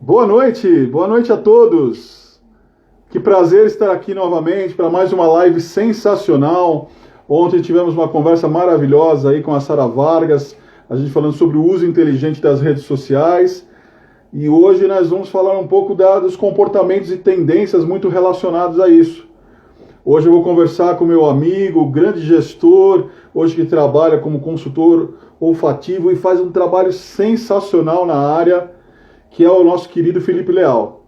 Boa noite a todos. Que prazer estar aqui novamente para mais uma live sensacional. Ontem tivemos uma conversa maravilhosa aí com a Sara Vargas, a gente falando sobre o uso inteligente das redes sociais. E hoje nós vamos falar um pouco dos comportamentos e tendências muito relacionados a isso. Hoje eu vou conversar com meu amigo, grande gestor, hoje que trabalha como consultor olfativo e faz um trabalho sensacional na área, que é o nosso querido Felipe Leal.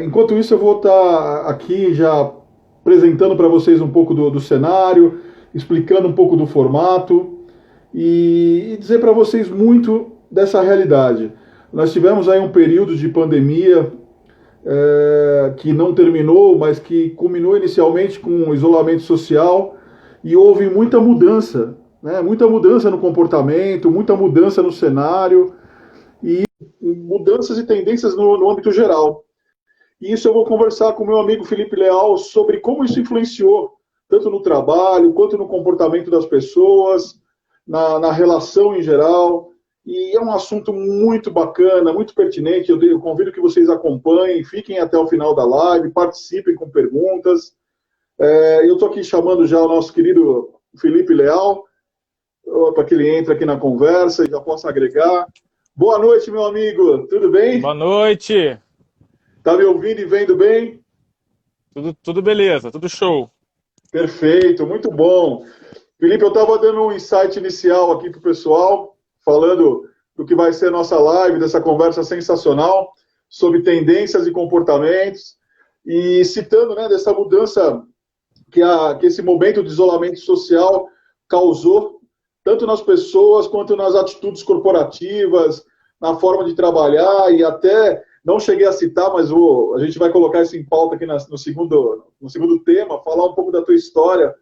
Enquanto isso, eu vou estar aqui já apresentando para vocês um pouco do cenário, explicando um pouco do formato e dizer para vocês muito dessa realidade. Nós tivemos aí um período de pandemia que não terminou, mas que culminou inicialmente com o isolamento social e houve muita mudança, né? Muita mudança no comportamento, muita mudança no cenário e mudanças e tendências no âmbito geral. E isso eu vou conversar com o meu amigo Felipe Leal sobre como isso influenciou, tanto no trabalho, quanto no comportamento das pessoas, na relação em geral. E é um assunto muito bacana, muito pertinente. Eu convido que vocês acompanhem, fiquem até o final da live, participem com perguntas. Eu estou aqui chamando já o nosso querido Felipe Leal, para que ele entre aqui na conversa e já possa agregar. Boa noite, meu amigo. Tudo bem? Boa noite. Tá me ouvindo e vendo bem? Tudo beleza, tudo show. Perfeito, muito bom. Felipe, eu estava dando um insight inicial aqui para o pessoal, falando do que vai ser a nossa live, dessa conversa sensacional sobre tendências e comportamentos, e citando, né, dessa mudança que esse momento de isolamento social causou, tanto nas pessoas quanto nas atitudes corporativas, na forma de trabalhar, e até, não cheguei a citar, mas a gente vai colocar isso em pauta aqui no segundo tema, falar um pouco da tua história,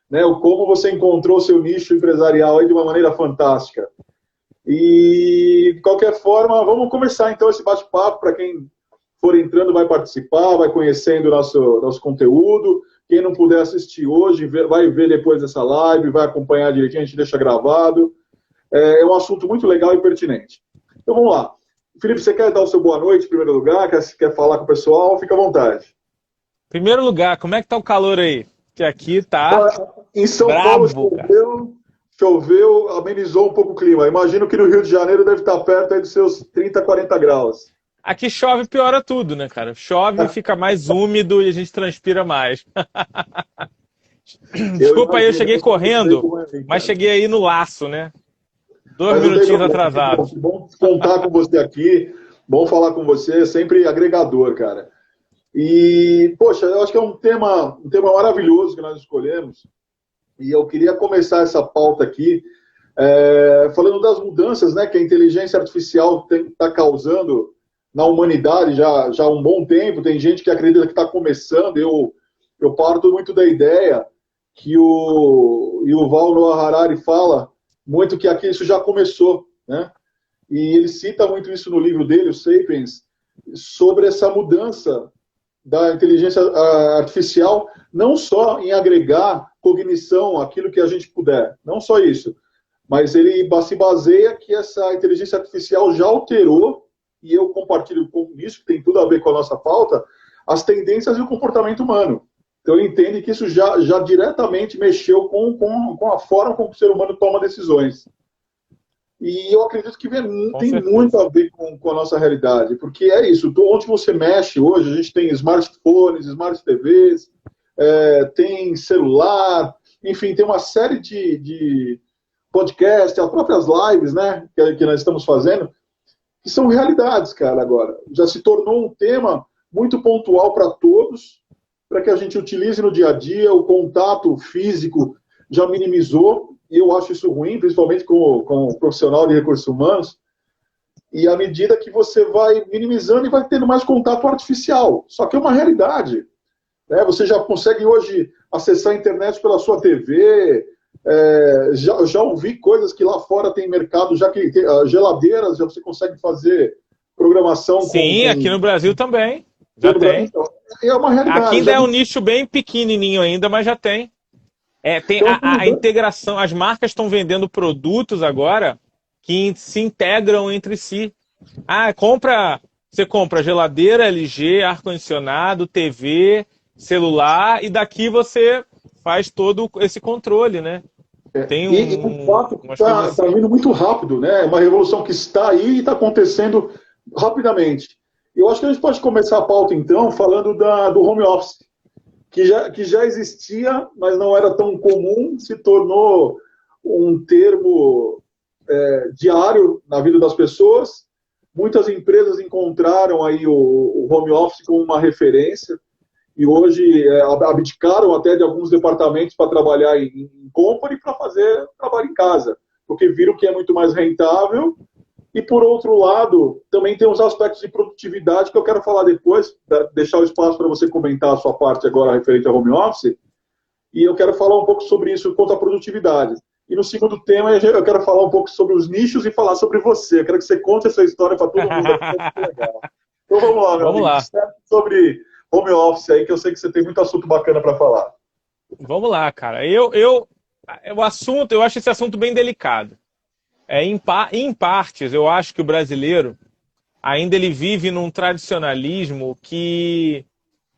né, como você encontrou o seu nicho empresarial aí de uma maneira fantástica. E, de qualquer forma, vamos começar então esse bate-papo. Para quem for entrando vai participar, vai conhecendo o nosso conteúdo. Quem não puder assistir hoje, vai ver depois dessa live, vai acompanhar direitinho, a gente deixa gravado. É um assunto muito legal e pertinente. Então vamos lá. Felipe, você quer dar o seu boa noite em primeiro lugar? Quer falar com o pessoal? Fica à vontade. Primeiro lugar, como é que tá o calor aí? Que aqui tá em São brabo, Paulo choveu, amenizou um pouco o clima. Imagino que no Rio de Janeiro deve estar perto aí dos seus 30, 40 graus. Aqui chove, piora tudo, né, cara? Chove, fica mais úmido e a gente transpira mais. Desculpa aí, eu cheguei correndo, mas cheguei aí no laço, né? 2 minutinhos atrasado. Bom contar com você aqui, bom falar com você, sempre agregador, cara. E, poxa, eu acho que é um tema maravilhoso que nós escolhemos. E eu queria começar essa pauta aqui falando das mudanças, né, que a inteligência artificial está causando na humanidade já há um bom tempo. Tem gente que acredita que está começando. Eu parto muito da ideia que o Yuval Noah Harari fala muito que aqui isso já começou, né? E ele cita muito isso no livro dele, o Sapiens, sobre essa mudança da inteligência artificial, não só em agregar cognição, aquilo que a gente puder, não só isso, mas ele se baseia que essa inteligência artificial já alterou, e eu compartilho com isso, que tem tudo a ver com a nossa pauta, as tendências e o comportamento humano. Então ele entende que isso já diretamente mexeu com a forma como o ser humano toma decisões. E eu acredito que tem muito a ver com a nossa realidade, porque é isso, onde você mexe hoje, a gente tem smartphones, smart TVs, tem celular, enfim, tem uma série de podcasts, as próprias lives, né, que nós estamos fazendo, que são realidades, cara, agora. Já se tornou um tema muito pontual para todos, para que a gente utilize no dia a dia, o contato físico já minimizou, e eu acho isso ruim, principalmente como profissional de recursos humanos, e à medida que você vai minimizando e vai tendo mais contato artificial. Só que é uma realidade, né? Você já consegue hoje acessar a internet pela sua TV, já ouvi coisas que lá fora tem mercado, já que geladeiras, já você consegue fazer programação. Sim, aqui no Brasil também, já tem. É uma realidade. Aqui ainda é um nicho bem pequenininho ainda, mas já tem. Tem a integração, as marcas estão vendendo produtos agora que se integram entre si. Compra você compra geladeira, LG, ar-condicionado, TV, celular, e daqui você faz todo esse controle, né? Tem E o fato umas coisas está assim. vindo muito rápido, né? É uma revolução que está aí e está acontecendo rapidamente. Eu acho que a gente pode começar a pauta, então, falando do home office, que já existia, mas não era tão comum, se tornou um termo diário na vida das pessoas. Muitas empresas encontraram aí o home office como uma referência e hoje abdicaram até de alguns departamentos para trabalhar em company para fazer trabalho em casa, porque viram que é muito mais rentável. E, por outro lado, também tem os aspectos de produtividade que eu quero falar depois, deixar o espaço para você comentar a sua parte agora referente ao home office, e eu quero falar um pouco sobre isso quanto à produtividade. E no segundo tema, eu quero falar um pouco sobre os nichos e falar sobre você. Eu quero que você conte essa história para todo mundo. É legal. Então vamos lá, meu Vamos amigo. lá. Sobre home office aí, que eu sei que você tem muito assunto bacana para falar. Vamos lá, cara. O assunto, eu acho esse assunto bem delicado. Em partes, eu acho que o brasileiro ainda ele vive num tradicionalismo que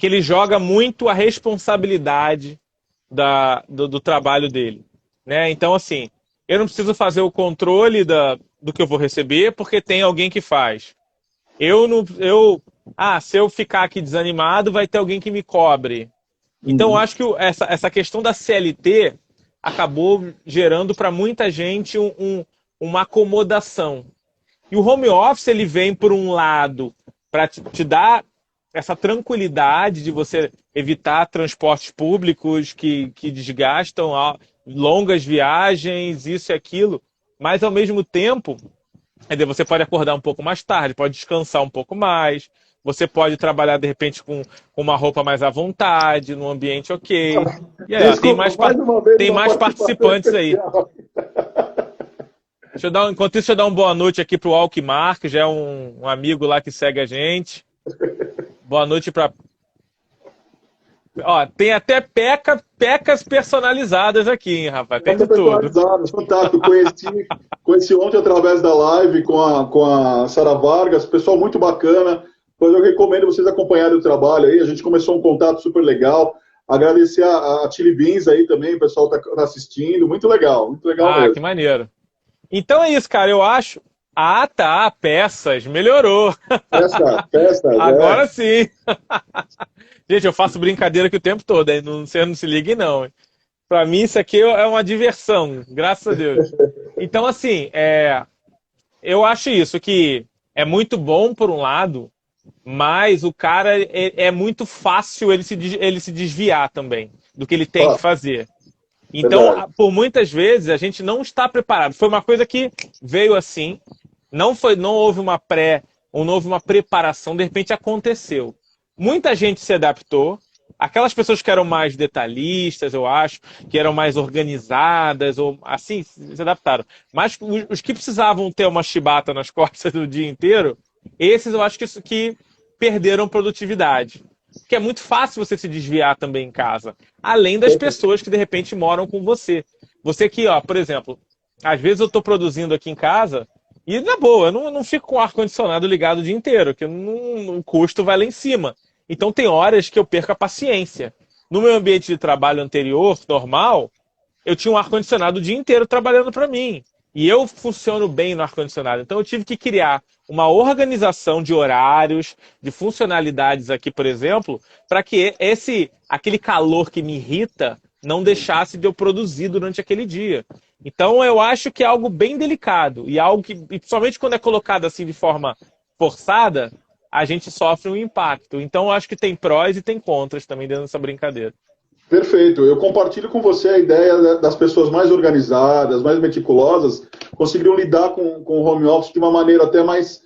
ele joga muito a responsabilidade do trabalho dele, né? Então, assim, eu não preciso fazer o controle do que eu vou receber porque tem alguém que faz. Eu não, eu, se eu ficar aqui desanimado, vai ter alguém que me cobre. Então, eu acho que essa questão da CLT acabou gerando para muita gente uma acomodação. E o home office ele vem, por um lado, para te dar essa tranquilidade de você evitar transportes públicos que desgastam longas viagens, isso e aquilo, mas ao mesmo tempo, você pode acordar um pouco mais tarde, pode descansar um pouco mais, você pode trabalhar de repente com uma roupa mais à vontade, num ambiente ok. E aí, ó, Desculpa, mais uma vez tem uma mais participação participantes aí. especial. Enquanto isso, deixa eu dar uma boa noite aqui pro Alckmar, que já é um amigo lá que segue a gente. Boa noite para. Ó, tem até pecas personalizadas aqui, hein, rapaz? Tem de tudo. Fantástico. Conheci ontem através da live com a Sara Vargas, pessoal muito bacana. Pois eu recomendo vocês acompanharem o trabalho aí. A gente começou um contato super legal. Agradecer a Chili Beans aí também, o pessoal tá assistindo. Muito legal mesmo. Que maneiro. Então é isso, cara. Eu acho. Tá. Peças. Melhorou. Peças. Agora sim. Gente, eu faço brincadeira aqui o tempo todo. Aí você não se ligue, não. Pra mim, isso aqui é uma diversão. Graças a Deus. Então, assim, eu acho isso, que é muito bom por um lado, mas o cara é muito fácil ele se desviar também do que ele tem que fazer. Então, por muitas vezes, a gente não está preparado. Foi uma coisa que veio assim, não houve não houve uma preparação, de repente aconteceu. Muita gente se adaptou. Aquelas pessoas que eram mais detalhistas, eu acho, que eram mais organizadas, ou assim, se adaptaram. Mas os que precisavam ter uma chibata nas costas o dia inteiro, esses eu acho que perderam produtividade. Porque é muito fácil você se desviar também em casa. Além das pessoas que, de repente, moram com você. Você que, por exemplo, às vezes eu estou produzindo aqui em casa e, na boa, eu não fico com o ar-condicionado ligado o dia inteiro, porque o custo vai lá em cima. Então tem horas que eu perco a paciência. No meu ambiente de trabalho anterior, normal, eu tinha um ar-condicionado o dia inteiro trabalhando para mim. E eu funciono bem no ar-condicionado. Então eu tive que criar uma organização de horários, de funcionalidades aqui, por exemplo, para que aquele calor que me irrita não deixasse de eu produzir durante aquele dia. Então eu acho que é algo bem delicado e algo que, principalmente quando é colocado assim de forma forçada, a gente sofre um impacto. Então eu acho que tem prós e tem contras também dentro dessa brincadeira. Perfeito. Eu compartilho com você a ideia das pessoas mais organizadas, mais meticulosas, conseguiram lidar com o home office de uma maneira até mais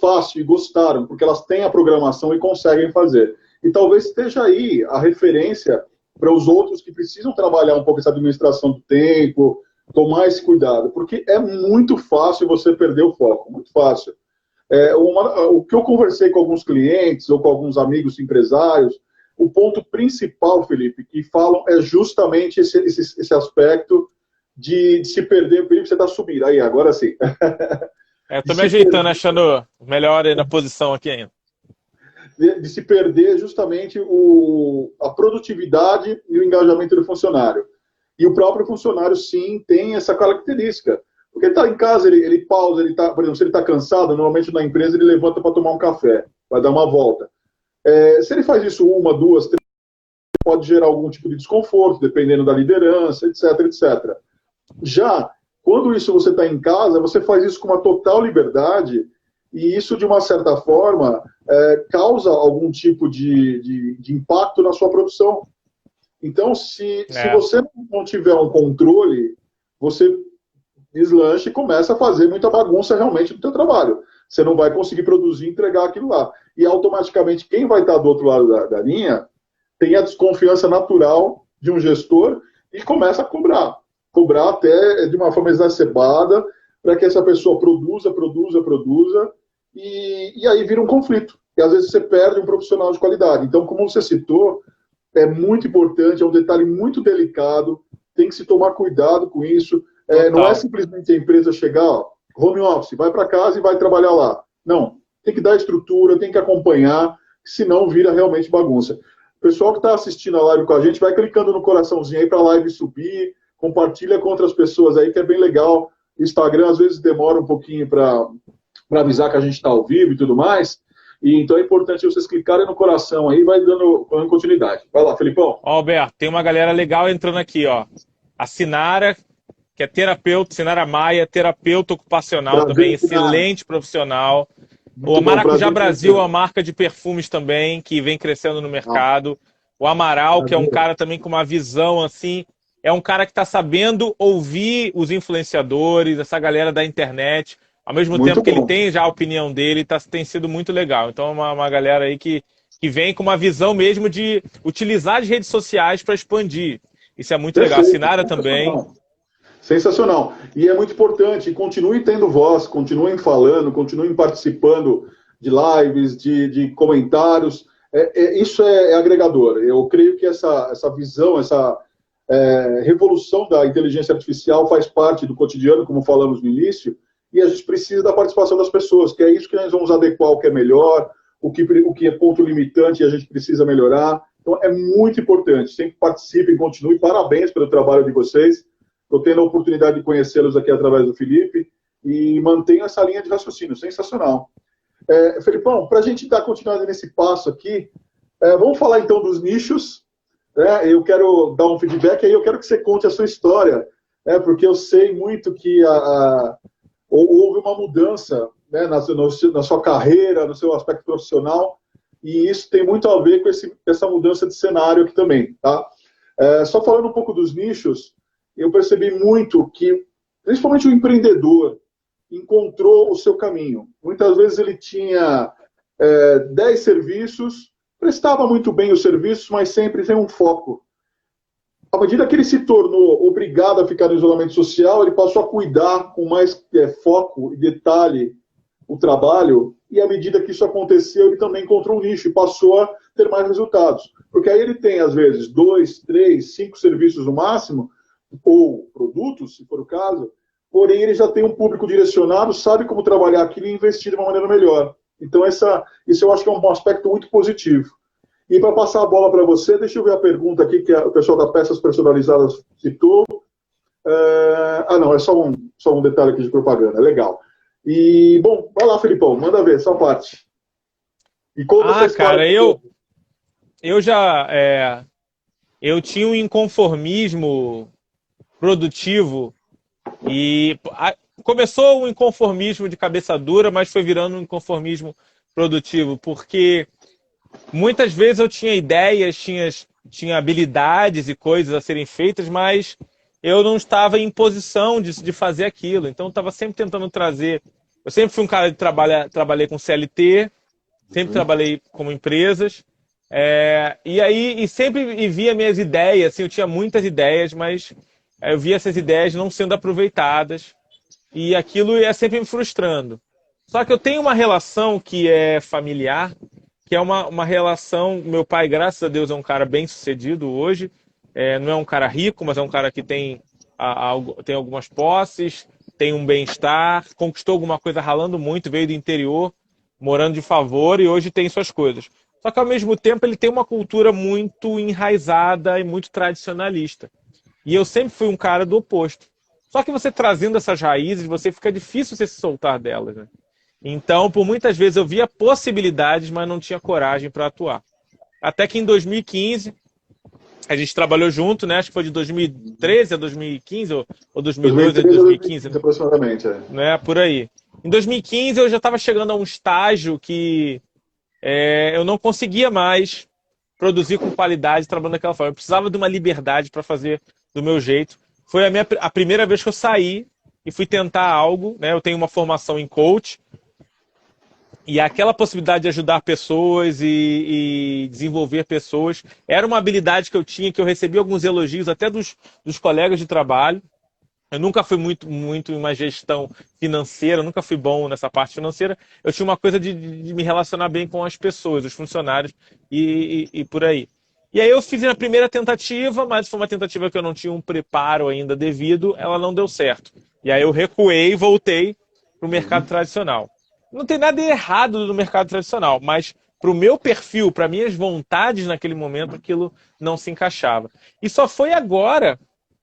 fácil e gostaram, porque elas têm a programação e conseguem fazer. E talvez esteja aí a referência para os outros que precisam trabalhar um pouco essa administração do tempo, tomar esse cuidado, porque é muito fácil você perder o foco, muito fácil. O que eu conversei com alguns clientes ou com alguns amigos empresários, o ponto principal, Felipe, que falam é justamente esse aspecto de se perder. Felipe, você está subindo. Aí, agora sim. Eu de tô me se ajeitando, perder, achando melhor aí na posição aqui ainda. de se perder justamente a produtividade e o engajamento do funcionário. E o próprio funcionário, sim, tem essa característica. Porque ele está em casa, ele pausa, por exemplo, se ele está cansado, normalmente na empresa ele levanta para tomar um café, vai dar uma volta. Se ele faz isso uma, duas, três, pode gerar algum tipo de desconforto, dependendo da liderança, etc, etc. Já, quando isso você está em casa, você faz isso com uma total liberdade e isso, de uma certa forma, causa algum tipo de impacto na sua produção. Então, se É, você não tiver um controle, você deslancha e começa a fazer muita bagunça realmente no seu trabalho. Você não vai conseguir produzir e entregar aquilo lá. E automaticamente, quem vai estar do outro lado da linha tem a desconfiança natural de um gestor e começa a cobrar. Cobrar até de uma forma exacerbada para que essa pessoa produza, e aí vira um conflito. E às vezes você perde um profissional de qualidade. Então, como você citou, é muito importante, é um detalhe muito delicado, tem que se tomar cuidado com isso. Não é total. simplesmente a empresa chegar, ó, home office, vai para casa e vai trabalhar lá. Não, tem que dar estrutura, tem que acompanhar, senão vira realmente bagunça. O pessoal que está assistindo a live com a gente, vai clicando no coraçãozinho aí para a live subir, compartilha com outras pessoas aí, que é bem legal. O Instagram às vezes demora um pouquinho para avisar que a gente está ao vivo e tudo mais. E então é importante vocês clicarem no coração aí, vai dando continuidade. Vai lá, Felipão. Ó, Alberto, tem uma galera legal entrando aqui, ó. A Sinara, que é terapeuta, Sinara Maia, terapeuta ocupacional também, Prazer, Sinara. excelente profissional. O Muito bom, Maracujá prazer em Brasil é uma conhecê-lo. marca de perfumes também, que vem crescendo no Ah, mercado. O Amaral, que é um prazer. cara também com uma visão assim, é um cara que está sabendo ouvir os influenciadores, essa galera da internet, ao mesmo tempo Muito que ele bom. tem já a opinião dele, tem sido muito legal. Então é uma galera aí que vem com uma visão mesmo de utilizar as redes sociais para expandir. Isso é muito legal. A Perfeito, Sinara também. sensacional. Sensacional. E é muito importante, continuem tendo voz, continuem falando, continuem participando de lives, de comentários. Isso é agregador. Eu creio que essa visão, essa revolução da inteligência artificial faz parte do cotidiano, como falamos no início, e a gente precisa da participação das pessoas, que é isso que nós vamos adequar o que é melhor, o que é ponto limitante e a gente precisa melhorar. Então, é muito importante. Sempre participem, continuem. Parabéns pelo trabalho de vocês. Estou tendo a oportunidade de conhecê-los aqui através do Felipe e mantenho essa linha de raciocínio. Sensacional. Felipão, para a gente dar continuidade nesse passo aqui, vamos falar então dos nichos. Eu quero dar um feedback aí, eu quero que você conte a sua história, porque eu sei muito que houve uma mudança, né, na sua carreira, no seu aspecto profissional, e isso tem muito a ver com essa mudança de cenário aqui também. Tá? Só falando um pouco dos nichos, eu percebi muito que, principalmente o empreendedor, encontrou o seu caminho. Muitas vezes ele tinha 10 serviços, prestava muito bem os serviços, mas sempre sem um foco. À medida que ele se tornou obrigado a ficar no isolamento social, ele passou a cuidar com mais foco e detalhe o trabalho, e à medida que isso aconteceu, ele também encontrou um nicho e passou a ter mais resultados. Porque aí ele tem, às vezes, 2, 3, 5 serviços no máximo, ou produtos, se for o caso, porém ele já tem um público direcionado, sabe como trabalhar aquilo e investir de uma maneira melhor. Então, isso eu acho que é um aspecto muito positivo. E para passar a bola para você, deixa eu ver a pergunta aqui que o pessoal da Peças Personalizadas citou. Não, é só um detalhe aqui de propaganda, legal. E, bom, vai lá, Felipão, manda ver, essa parte. E conta essa história. Cara, eu já eu tinha um inconformismo produtivo e começou um inconformismo de cabeça dura, mas foi virando um inconformismo produtivo, porque muitas vezes eu tinha ideias, tinha habilidades e coisas a serem feitas, mas eu não estava em posição de fazer aquilo. Então eu estava sempre tentando trazer. Eu sempre fui um cara de trabalhei com CLT, sempre trabalhei como empresas. E sempre via minhas ideias, assim, eu tinha muitas ideias, mas eu via essas ideias não sendo aproveitadas e aquilo ia sempre me frustrando. Só que eu tenho uma relação que é familiar, que é uma relação. Meu pai, graças a Deus, é um cara bem sucedido hoje, não é um cara rico, mas é um cara que tem algumas posses, tem um bem-estar, conquistou alguma coisa ralando muito, veio do interior, morando de favor e hoje tem suas coisas. Só que ao mesmo tempo ele tem uma cultura muito enraizada e muito tradicionalista. E eu sempre fui um cara do oposto. Só que você trazendo essas raízes, você fica difícil você se soltar delas, né? Então, por muitas vezes eu via possibilidades, mas não tinha coragem para atuar. Até que em 2015, a gente trabalhou junto, né? Acho que foi de 2013 a 2015, ou 2012 a 2015, né? Aproximadamente, é. Né? Por aí. Em 2015 eu já estava chegando a um estágio que eu não conseguia mais produzir com qualidade trabalhando daquela forma. Eu precisava de uma liberdade para fazer do meu jeito. Foi a primeira vez que eu saí e fui tentar algo, né? Eu tenho uma formação em coach, e aquela possibilidade de ajudar pessoas e desenvolver pessoas era uma habilidade que eu tinha, que eu recebi alguns elogios até dos colegas de trabalho. Eu nunca fui muito em uma gestão financeira, nunca fui bom nessa parte financeira. Eu tinha uma coisa de me relacionar bem com as pessoas, os funcionários e por aí. E aí eu fiz a primeira tentativa, mas foi uma tentativa que eu não tinha um preparo ainda devido, ela não deu certo. E aí eu recuei e voltei para o mercado tradicional. Não tem nada errado no mercado tradicional, mas para o meu perfil, para minhas vontades naquele momento, aquilo não se encaixava. E só foi agora,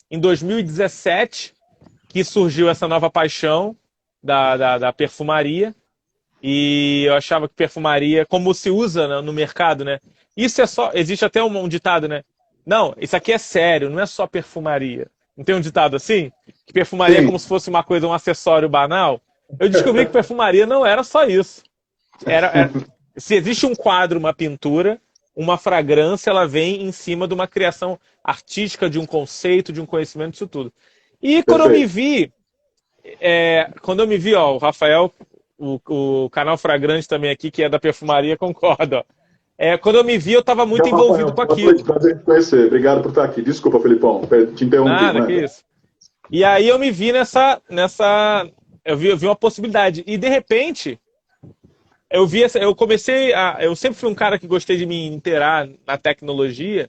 em 2017, que surgiu essa nova paixão da perfumaria. E eu achava que perfumaria, como se usa no mercado, né? Isso é só. Existe até um ditado, né? Não, isso aqui é sério, não é só perfumaria. Não tem um ditado assim? Que perfumaria é como se fosse uma coisa, um acessório banal. Eu descobri que perfumaria não era só isso. Se existe um quadro, uma pintura, uma fragrância, ela vem em cima de uma criação artística, de um conceito, de um conhecimento, disso tudo. E quando eu me vi, ó, o Rafael, o canal Fragrante também aqui, que é da perfumaria, concorda. Quando eu me vi, eu estava muito envolvido com aquilo. Prazer te conhecer. Obrigado por estar aqui. Desculpa, Felipão, te interrompi. Nada, que isso. E aí eu me vi eu vi uma possibilidade. E de repente, eu sempre fui um cara que gostei de me inteirar na tecnologia,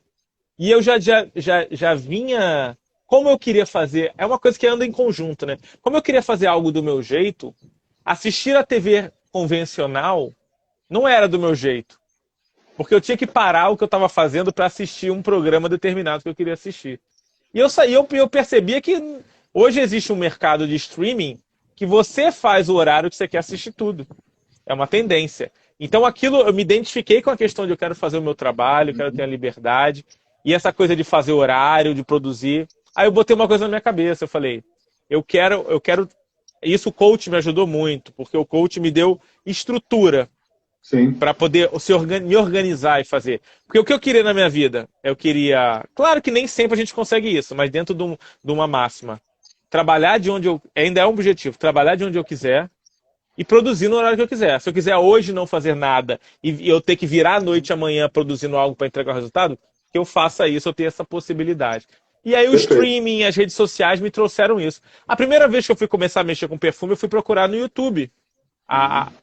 e eu já vinha. Como eu queria fazer, é uma coisa que anda em conjunto, né? Como eu queria fazer algo do meu jeito, assistir a TV convencional não era do meu jeito. Porque eu tinha que parar o que eu estava fazendo para assistir um programa determinado que eu queria assistir. E eu percebia que hoje existe um mercado de streaming que você faz o horário que você quer assistir tudo. É uma tendência. Então eu me identifiquei com a questão de eu quero fazer o meu trabalho, eu quero ter a liberdade, e essa coisa de fazer horário, de produzir. Aí eu botei uma coisa na minha cabeça, eu falei, eu quero. Isso o coach me ajudou muito, porque o coach me deu estrutura para poder me organizar e fazer. Porque o que eu queria na minha vida? Claro que nem sempre a gente consegue isso, mas dentro de uma máxima. Trabalhar de onde ainda é um objetivo, trabalhar de onde eu quiser e produzir no horário que eu quiser. Se eu quiser hoje não fazer nada e eu ter que virar à noite amanhã produzindo algo para entregar o resultado, que eu faça isso, eu tenho essa possibilidade. E aí o streaming, as redes sociais me trouxeram isso. A primeira vez que eu fui começar a mexer com perfume, eu fui procurar no YouTube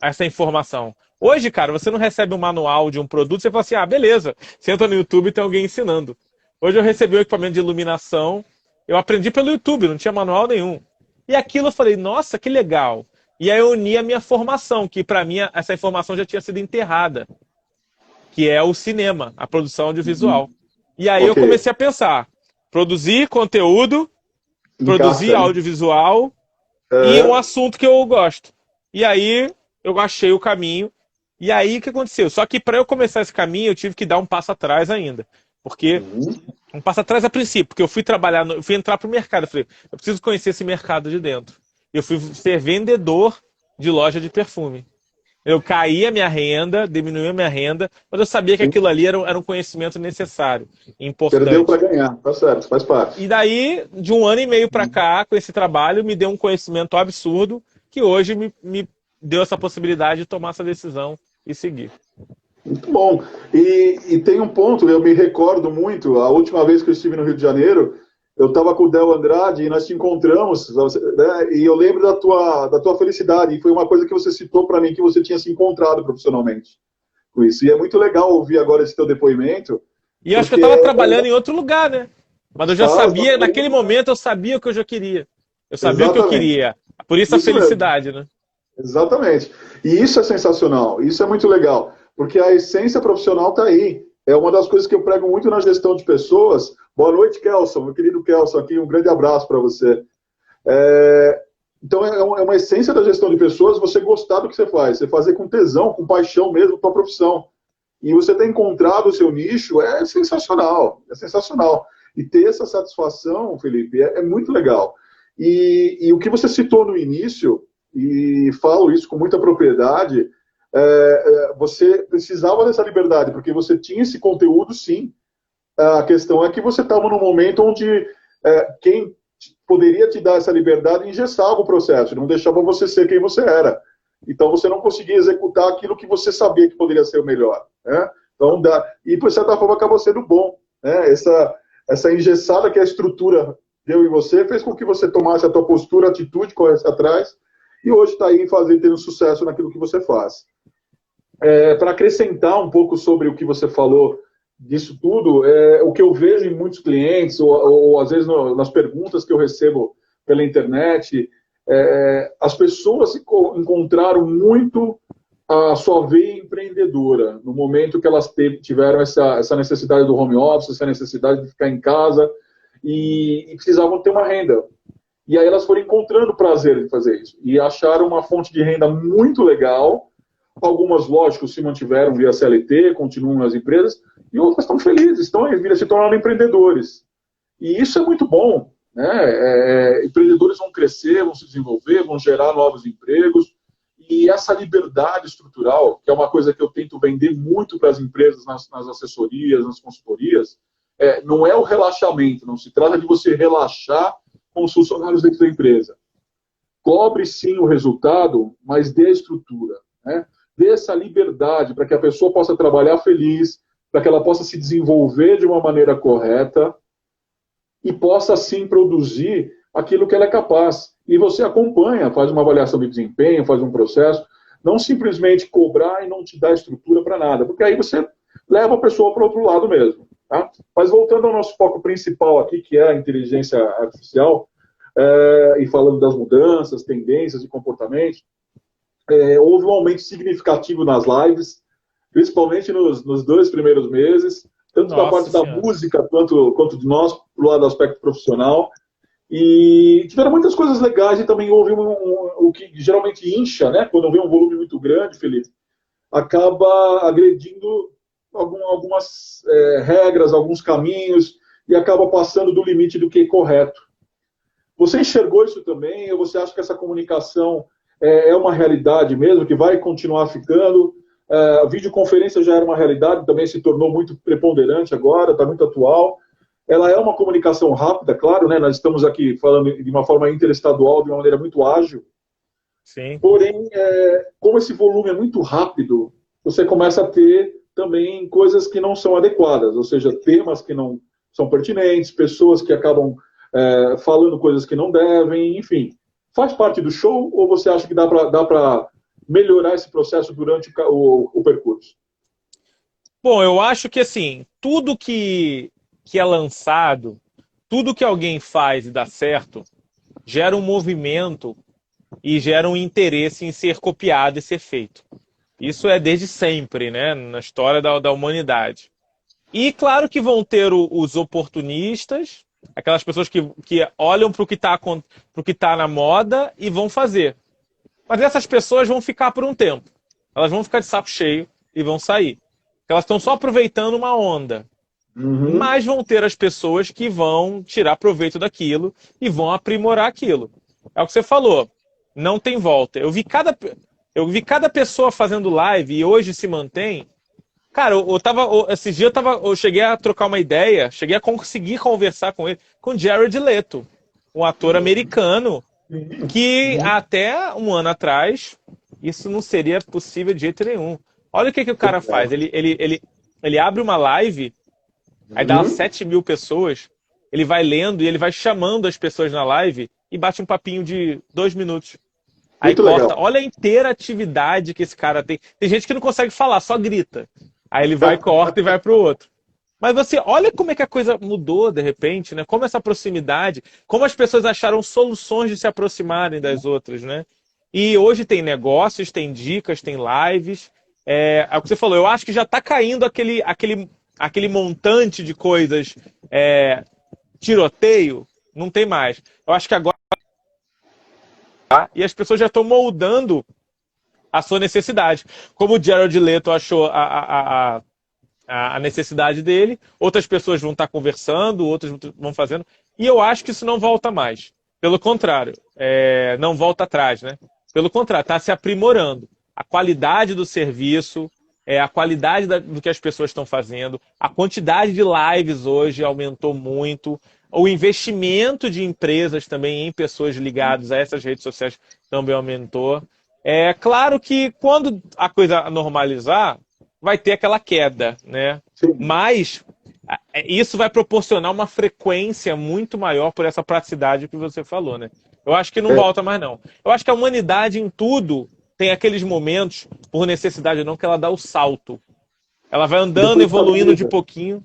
essa informação. Hoje, cara, você não recebe um manual de um produto, você fala assim, beleza, você entra no YouTube e tem alguém ensinando. Hoje eu recebi um equipamento de iluminação, eu aprendi pelo YouTube, não tinha manual nenhum. E aquilo eu falei, nossa, que legal. E aí eu uni a minha formação, que para mim essa informação já tinha sido enterrada, que é o cinema, a produção audiovisual. E aí eu comecei a pensar, produzir conteúdo, produzir audiovisual e um assunto que eu gosto. E aí eu achei o caminho. E aí o que aconteceu? Só que para eu começar esse caminho eu tive que dar um passo atrás ainda. Porque um passo atrás a princípio, porque eu fui eu fui entrar para o mercado. Eu falei, eu preciso conhecer esse mercado de dentro. Eu fui ser vendedor de loja de perfume. Eu caí a minha renda, diminuí a minha renda, mas eu sabia que aquilo ali era um conhecimento necessário, importante. Perdeu para ganhar, tá certo, faz parte. E daí, de 1 ano e meio para cá, com esse trabalho, me deu um conhecimento absurdo, que hoje me deu essa possibilidade de tomar essa decisão e seguir. Muito bom. E tem um ponto, eu me recordo muito, a última vez que eu estive no Rio de Janeiro, eu estava com o Del Andrade e nós te encontramos, né, e eu lembro da tua felicidade, e foi uma coisa que você citou para mim, que você tinha se encontrado profissionalmente com isso. E é muito legal ouvir agora esse teu depoimento. E eu acho que eu estava trabalhando em outro lugar, né? Mas eu já sabia, naquele momento eu sabia o que eu já queria. Eu sabia o que eu queria. Por isso a Isso mesmo. felicidade, né? Exatamente. E isso é sensacional, isso é muito legal, porque a essência profissional está aí. É uma das coisas que eu prego muito na gestão de pessoas. Boa noite, Kelson, meu querido Kelson aqui, um grande abraço para você. Então, é uma essência da gestão de pessoas você gostar do que você fazer com tesão, com paixão mesmo para a profissão. E você ter encontrado o seu nicho é sensacional, é sensacional. E ter essa satisfação, Felipe, é muito legal. E o que você citou no início, e falo isso com muita propriedade, você precisava dessa liberdade, porque você tinha esse conteúdo, sim. A questão é que você estava num momento onde quem poderia te dar essa liberdade engessava o processo, não deixava você ser quem você era. Então você não conseguia executar aquilo que você sabia que poderia ser o melhor. Né? Então, e por certa forma acabou sendo bom. Né? Essa engessada que a estrutura deu em você fez com que você tomasse a tua postura, a atitude, corresse atrás, e hoje está aí tendo sucesso naquilo que você faz. Para acrescentar um pouco sobre o que você falou disso tudo, o que eu vejo em muitos clientes, ou às vezes nas perguntas que eu recebo pela internet, as pessoas encontraram muito a sua veia empreendedora no momento que elas tiveram essa necessidade do home office, essa necessidade de ficar em casa e precisavam ter uma renda. E aí elas foram encontrando prazer em fazer isso e acharam uma fonte de renda muito legal. Algumas, lógico, se mantiveram via CLT, continuam nas empresas, e outras estão felizes, estão se tornando empreendedores. E isso é muito bom. Né? Empreendedores vão crescer, vão se desenvolver, vão gerar novos empregos. E essa liberdade estrutural, que é uma coisa que eu tento vender muito para as empresas nas assessorias, nas consultorias, não é o relaxamento, não se trata de você relaxar com os funcionários dentro da empresa. Cobre sim o resultado, mas dê a estrutura. Né? Dê essa liberdade para que a pessoa possa trabalhar feliz, para que ela possa se desenvolver de uma maneira correta e possa, sim, produzir aquilo que ela é capaz. E você acompanha, faz uma avaliação de desempenho, faz um processo, não simplesmente cobrar e não te dar estrutura para nada, porque aí você leva a pessoa para o outro lado mesmo. Tá? Mas voltando ao nosso foco principal aqui, que é a inteligência artificial, e falando das mudanças, tendências e comportamentos, houve um aumento significativo nas lives, principalmente nos 2 primeiros meses, tanto da parte da música quanto de nós, do lado do aspecto profissional. E tiveram muitas coisas legais e também houve o que geralmente incha, né? Quando vem um volume muito grande, Felipe, acaba agredindo algumas regras, alguns caminhos e acaba passando do limite do que é correto. Você enxergou isso também? Ou você acha que essa comunicação é uma realidade mesmo, que vai continuar ficando? A videoconferência já era uma realidade, também se tornou muito preponderante agora, está muito atual. Ela é uma comunicação rápida, claro, né? Nós estamos aqui falando de uma forma interestadual, de uma maneira muito ágil. Sim. Porém, como esse volume é muito rápido, você começa a ter também coisas que não são adequadas, ou seja, temas que não são pertinentes, pessoas que acabam falando coisas que não devem, enfim. Faz parte do show ou você acha que dá para melhorar esse processo durante o percurso? Bom, eu acho que assim, tudo que é lançado, tudo que alguém faz e dá certo, gera um movimento e gera um interesse em ser copiado e ser feito. Isso é desde sempre, né, na história da humanidade. E claro que vão ter os oportunistas, aquelas pessoas que olham para o que está na moda e vão fazer. Mas essas pessoas vão ficar por um tempo. Elas vão ficar de saco cheio e vão sair. Elas estão só aproveitando uma onda. Uhum. Mas vão ter as pessoas que vão tirar proveito daquilo e vão aprimorar aquilo. É o que você falou. Não tem volta. Eu vi cada pessoa fazendo live e hoje se mantém. Cara, esses dias eu cheguei a trocar uma ideia, cheguei a conseguir conversar com ele, com Jared Leto, um ator americano que até um ano atrás isso não seria possível de jeito nenhum. Olha o que o cara faz. Ele abre uma live, aí dá 7.000 pessoas, ele vai lendo e ele vai chamando as pessoas na live e bate um papinho de 2 minutos. Aí Muito corta. legal. Olha a interatividade que esse cara tem. Tem gente que não consegue falar, só grita. Aí ele vai, corta e vai pro outro. Mas você olha como é que a coisa mudou de repente, né? Como essa proximidade, como as pessoas acharam soluções de se aproximarem das outras, né? E hoje tem negócios, tem dicas, tem lives. É o que você falou, eu acho que já está caindo aquele montante de coisas, tiroteio, não tem mais. Eu acho que agora e as pessoas já estão moldando a sua necessidade. Como o Jared Leto achou a necessidade dele, outras pessoas vão estar conversando, outras vão fazendo, e eu acho que isso não volta mais. Pelo contrário, não volta atrás, né? Pelo contrário, está se aprimorando. A qualidade do serviço, a qualidade do que as pessoas estão fazendo, a quantidade de lives hoje aumentou muito, o investimento de empresas também em pessoas ligadas a essas redes sociais também aumentou. É claro que quando a coisa normalizar, vai ter aquela queda, né? Sim. Mas isso vai proporcionar uma frequência muito maior por essa praticidade que você falou, né? Eu acho que não volta mais, não. Eu acho que a humanidade em tudo tem aqueles momentos, por necessidade ou não, que ela dá o salto. Ela vai andando, evoluindo de pouquinho,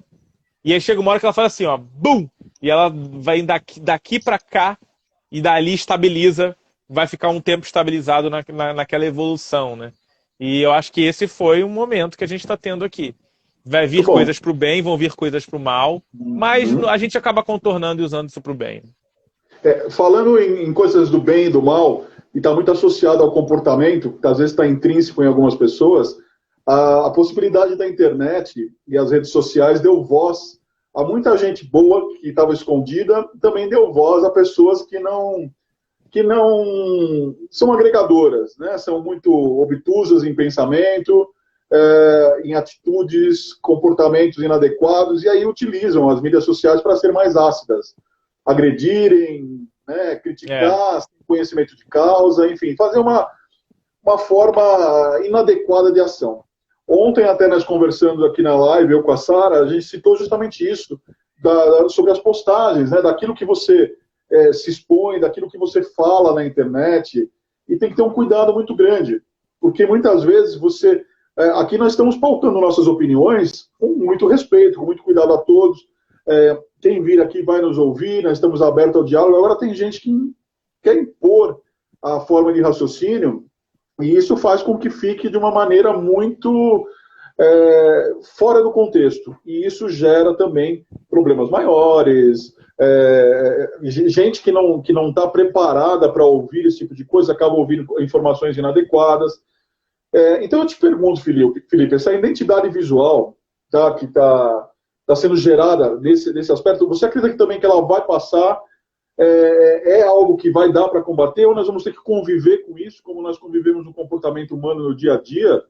e aí chega uma hora que ela faz assim, ó, bum! E ela vai daqui para cá, e dali estabiliza, vai ficar um tempo estabilizado naquela evolução, né? E eu acho que esse foi um momento que a gente está tendo aqui. Vai vir coisas para o bem, vão vir coisas para o mal, mas a gente acaba contornando e usando isso para o bem. Falando em coisas do bem e do mal, e está muito associado ao comportamento, que às vezes está intrínseco em algumas pessoas, a possibilidade da internet e as redes sociais deu voz a muita gente boa que estava escondida, também deu voz a pessoas que não são agregadoras, né? São muito obtusas em pensamento, em atitudes, comportamentos inadequados, e aí utilizam as mídias sociais para ser mais ácidas, agredirem, né? Criticar, sem conhecimento de causa, enfim, fazer uma forma inadequada de ação. Ontem, até nós conversando aqui na live, eu com a Sara, a gente citou justamente isso, sobre as postagens, né? Daquilo que você se expõe, daquilo que você fala na internet, e tem que ter um cuidado muito grande, porque muitas vezes aqui nós estamos pautando nossas opiniões com muito respeito, com muito cuidado a todos, quem vir aqui vai nos ouvir, nós estamos abertos ao diálogo. Agora tem gente que quer impor a forma de raciocínio, e isso faz com que fique de uma maneira muito fora do contexto, e isso gera também problemas maiores. Gente que não está preparada para ouvir esse tipo de coisa acaba ouvindo informações inadequadas. Então eu te pergunto, Felipe, essa identidade visual, tá, que está sendo gerada nesse aspecto, você acredita que também que ela vai passar, algo que vai dar para combater, ou nós vamos ter que conviver com isso, como nós convivemos no comportamento humano no dia a dia,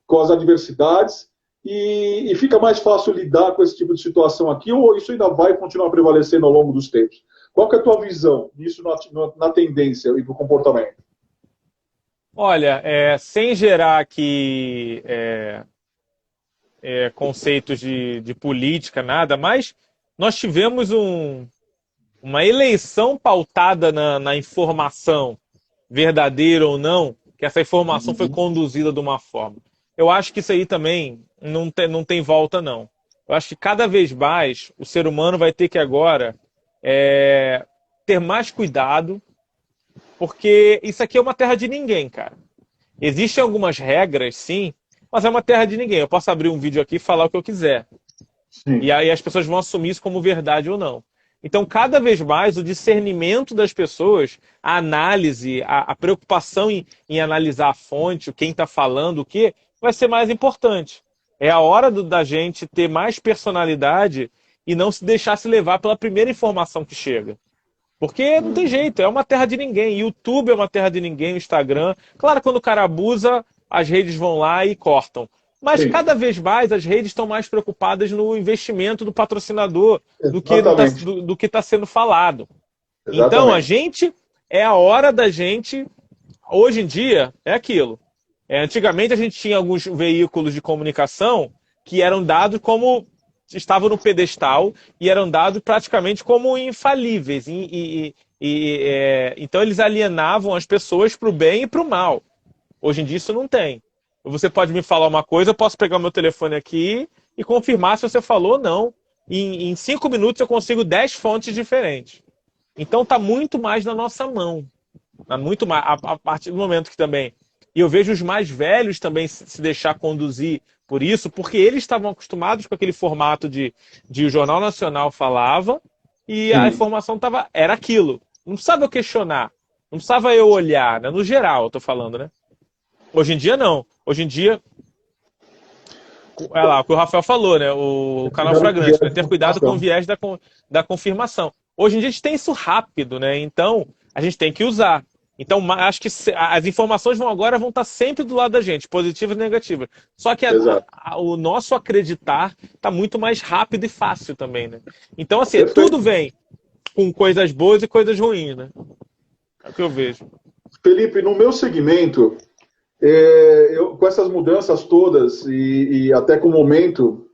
com as adversidades, e fica mais fácil lidar com esse tipo de situação aqui, ou isso ainda vai continuar prevalecendo ao longo dos tempos? Qual que é a tua visão nisso na tendência e no comportamento? Olha, sem gerar aqui conceitos de política, nada, mas nós tivemos uma eleição pautada na informação, verdadeira ou não, que essa informação foi conduzida de uma forma. Eu acho que isso aí também não tem volta, não. Eu acho que cada vez mais o ser humano vai ter que agora ter mais cuidado, porque isso aqui é uma terra de ninguém, cara. Existem algumas regras, sim, mas é uma terra de ninguém. Eu posso abrir um vídeo aqui e falar o que eu quiser. Sim. E aí as pessoas vão assumir isso como verdade ou não. Então, cada vez mais, o discernimento das pessoas, a análise, a preocupação em analisar a fonte, quem está falando o quê, vai ser mais importante. É a hora da gente ter mais personalidade e não se deixar se levar pela primeira informação que chega. Porque não tem jeito, é uma terra de ninguém. YouTube é uma terra de ninguém, o Instagram. Claro, quando o cara abusa, as redes vão lá e cortam. Mas sim, cada vez mais as redes estão mais preocupadas no investimento do patrocinador do que está sendo falado. Exatamente. Então, é a hora da gente, hoje em dia, é aquilo. Antigamente a gente tinha alguns veículos de comunicação que eram dados como, estavam no pedestal e eram dados praticamente como infalíveis. Então eles alienavam as pessoas para o bem e para o mal. Hoje em dia isso não tem. Você pode me falar uma coisa, eu posso pegar o meu telefone aqui e confirmar se você falou ou não. Em 5 minutos eu consigo 10 fontes diferentes. Então está muito mais na nossa mão. Tá muito mais, a partir do momento que também... E eu vejo os mais velhos também se deixar conduzir por isso, porque eles estavam acostumados com aquele formato de o Jornal Nacional falava e a Sim, informação era aquilo. Não precisava eu questionar, não precisava eu olhar, né? No geral eu tô falando, né? Hoje em dia não. Hoje em dia, é lá, o que o Rafael falou, né? O canal já, Fragrante, já né? é Ter cuidado com o informação. viés da confirmação. Hoje em dia a gente tem isso rápido, né? Então a gente tem que usar. Então acho que as informações agora vão estar sempre do lado da gente, positivas e negativas. Só que Exato. o nosso acreditar está muito mais rápido e fácil também, né? Então assim, tudo Perfeito. vem com coisas boas e coisas ruins, né? É o que eu vejo. Felipe, no meu segmento, com essas mudanças todas e até com o momento,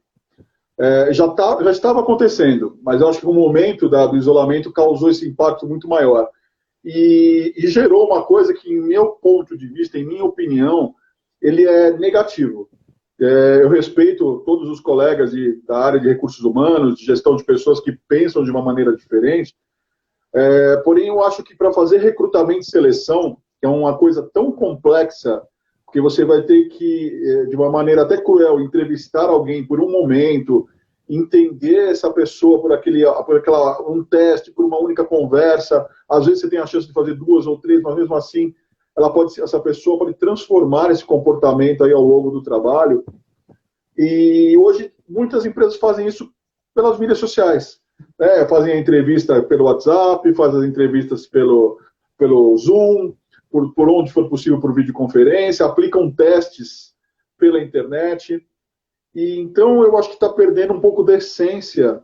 já estava acontecendo, mas eu acho que o momento do isolamento causou esse impacto muito maior. E gerou uma coisa que, em meu ponto de vista, em minha opinião, ele é negativo. Eu respeito todos os colegas da área de recursos humanos, de gestão de pessoas que pensam de uma maneira diferente, porém eu acho que para fazer recrutamento e seleção, que é uma coisa tão complexa, porque você vai ter que, de uma maneira até cruel, entrevistar alguém por um momento, entender essa pessoa um teste, por uma única conversa. Às vezes você tem a chance de fazer 2 ou 3, mas mesmo assim, essa pessoa pode transformar esse comportamento aí ao longo do trabalho. E hoje muitas empresas fazem isso pelas mídias sociais. Fazem a entrevista pelo WhatsApp, fazem as entrevistas pelo Zoom, por onde for possível por videoconferência, aplicam testes pela internet. E então eu acho que está perdendo um pouco da essência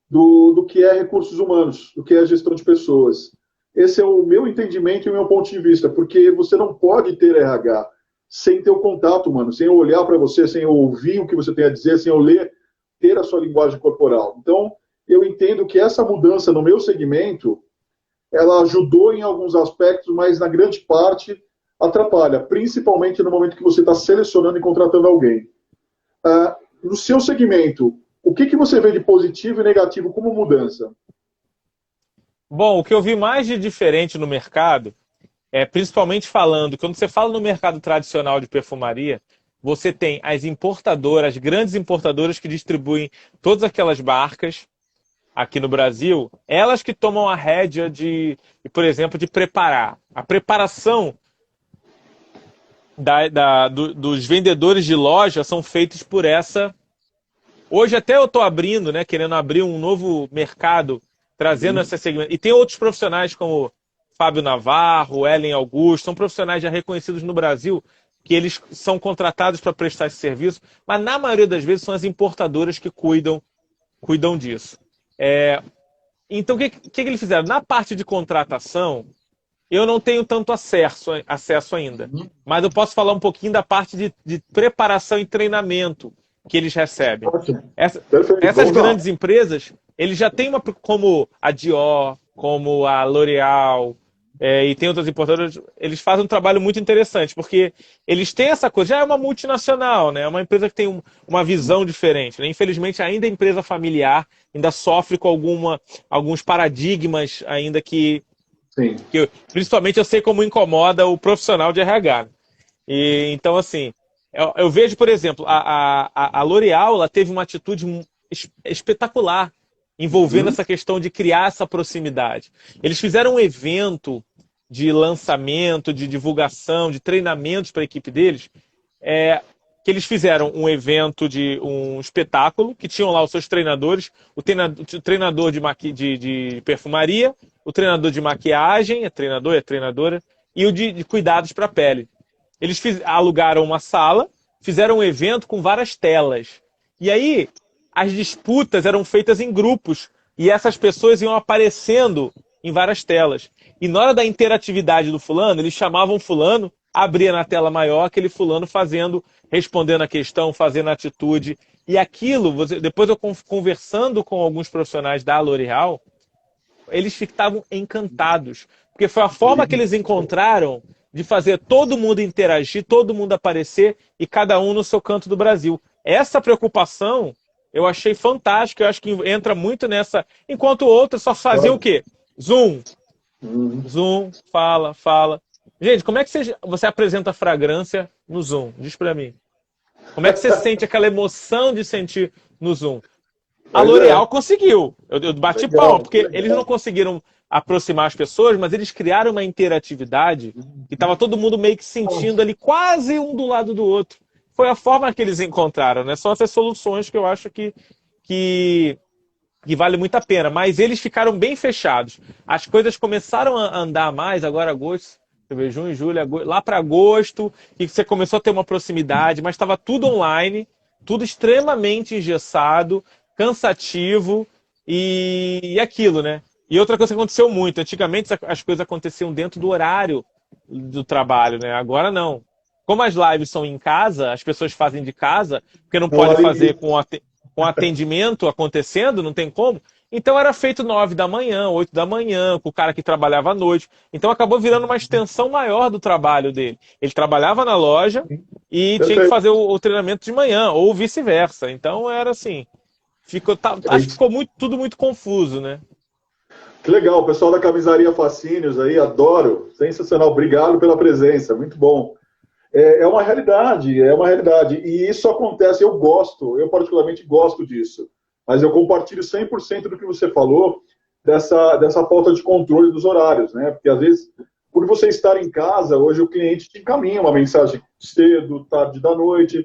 do que é recursos humanos, do que é gestão de pessoas. Esse é o meu entendimento e o meu ponto de vista, porque você não pode ter RH sem ter o contato humano, sem eu olhar para você, sem eu ouvir o que você tem a dizer, sem eu ler, ter a sua linguagem corporal. Então, eu entendo que essa mudança no meu segmento, ela ajudou em alguns aspectos, mas na grande parte atrapalha, principalmente no momento que você está selecionando e contratando alguém. No seu segmento, o que você vê de positivo e negativo como mudança? Bom, o que eu vi mais de diferente no mercado principalmente falando, quando você fala no mercado tradicional de perfumaria, você tem as importadoras, as grandes importadoras que distribuem todas aquelas marcas aqui no Brasil, elas que tomam a rédea por exemplo, de preparar. A preparação dos vendedores de loja são feitos por essa. Hoje até eu estou abrindo, né, querendo abrir um novo mercado, trazendo essa segmento. E tem outros profissionais como Fábio Navarro, Ellen Augusto, são profissionais já reconhecidos no Brasil, que eles são contratados para prestar esse serviço, mas na maioria das vezes são as importadoras que cuidam disso. Então, o que eles fizeram? Na parte de contratação, eu não tenho tanto acesso ainda, mas eu posso falar um pouquinho da parte de preparação e treinamento que eles recebem. Ótimo. Perfeito, Essas vamos lá. grandes empresas, eles já têm como a Dior, como a L'Oréal, e tem outras importadoras, eles fazem um trabalho muito interessante, porque eles têm essa coisa, já é uma multinacional, né? É uma empresa que tem uma visão diferente, né? Infelizmente, ainda a empresa familiar ainda sofre com alguns paradigmas ainda Sim. principalmente eu sei como incomoda o profissional de RH. Então, assim, eu vejo, por exemplo, a L'Oréal, ela teve uma atitude espetacular envolvendo essa questão de criar essa proximidade. Eles fizeram um evento de lançamento, de divulgação, de treinamentos para a equipe deles, que eles fizeram um evento de um espetáculo, que tinham lá os seus treinadores, o treinador de perfumaria, o treinador de maquiagem, treinadora, e o de cuidados para a pele. Eles alugaram uma sala, fizeram um evento com várias telas. E aí, as disputas eram feitas em grupos, e essas pessoas iam aparecendo em várias telas. E na hora da interatividade do fulano, eles chamavam o fulano, abria na tela maior aquele fulano respondendo a questão, fazendo a atitude. E aquilo, depois eu conversando com alguns profissionais da L'Oréal, eles ficavam encantados. Porque foi a forma que eles encontraram de fazer todo mundo interagir, todo mundo aparecer e cada um no seu canto do Brasil. essa preocupação eu achei fantástica, eu acho que entra muito nessa, enquanto outras só faziam o quê? Zoom, Zoom, fala, fala. Gente, como é que você apresenta a fragrância no Zoom? Diz pra mim. Como é que você sente aquela emoção de sentir no Zoom? A Pois é. L'Oréal conseguiu. Eu bati palma, Legal, porque eles não legal. conseguiram aproximar as pessoas, mas eles criaram uma interatividade que estava todo mundo meio que sentindo ali, quase um do lado do outro. Foi a forma que eles encontraram, né? São essas soluções que eu acho que, que vale muito a pena. Mas eles ficaram bem fechados. As coisas começaram a andar mais, agora agosto, deixa eu ver, junho, julho, agosto, lá para agosto, que você começou a ter uma proximidade, mas estava tudo online, tudo extremamente engessado, cansativo e aquilo, né? E outra coisa que aconteceu muito, antigamente as coisas aconteciam dentro do horário do trabalho, né? Agora não. Como as lives são em casa, as pessoas fazem de casa, porque não Não pode há fazer limite. com atendimento acontecendo, não tem como. Então era feito 9 da manhã, 8 da manhã, com o cara que trabalhava à noite. Então acabou virando uma extensão maior do trabalho dele. Ele trabalhava na loja e tinha que Perfeito. fazer o treinamento de manhã, ou vice-versa. Então era assim. Acho que ficou tudo muito confuso, né? Que legal, o pessoal da Camisaria Fascínios aí, adoro. Sensacional, obrigado pela presença, muito bom. É uma realidade, é uma realidade. E isso acontece, eu particularmente gosto disso. Mas eu compartilho 100% do que você falou, dessa falta de controle dos horários, né? Porque às vezes, por você estar em casa, hoje o cliente te encaminha uma mensagem cedo, tarde da noite.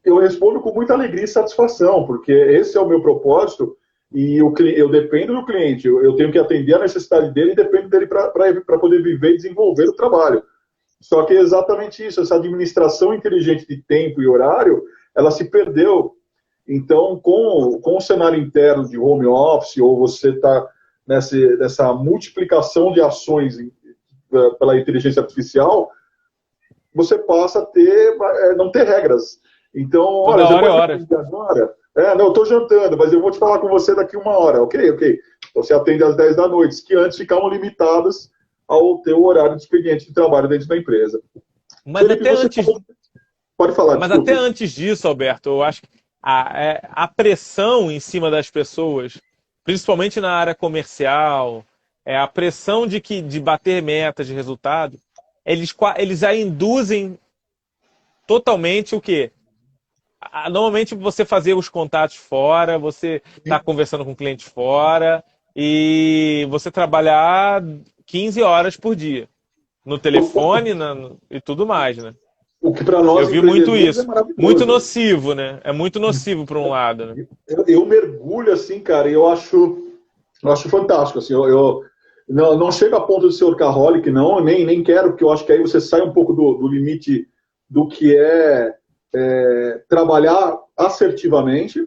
Eu respondo com muita alegria e satisfação, porque esse é o meu propósito e eu dependo do cliente, eu tenho que atender a necessidade dele e dependo dele para poder viver e desenvolver o trabalho. Só que é exatamente isso, essa administração inteligente de tempo e horário, ela se perdeu. Então, com o cenário interno de home office, ou você está nessa multiplicação de ações pela inteligência artificial, você passa a não ter regras. Então, olha, Toda você hora é pode me hora. atender agora? Não, eu estou jantando, mas eu vou te falar com você daqui 1 hora. Ok, ok. Você atende às 10 da noite, que antes ficavam limitadas ao teu horário de expediente de trabalho dentro da empresa. Mas Felipe, até você antes, falou... Pode falar, mas até desculpe. antes disso, Alberto, eu acho que a pressão em cima das pessoas, principalmente na área comercial, a pressão de bater metas de resultado, eles a induzem totalmente o quê? Normalmente você fazer os contatos fora, você está conversando com o cliente fora e você trabalhar 15 horas por dia no telefone e tudo mais, né? O que para Eu nós vi muito empreendedores é isso. Muito maravilhoso. nocivo, né? É muito nocivo para um lado, né? Eu mergulho assim, cara, e eu acho fantástico. Assim, eu não chego a ponto de ser workaholic, não, nem quero, porque eu acho que aí você sai um pouco do limite do que trabalhar assertivamente,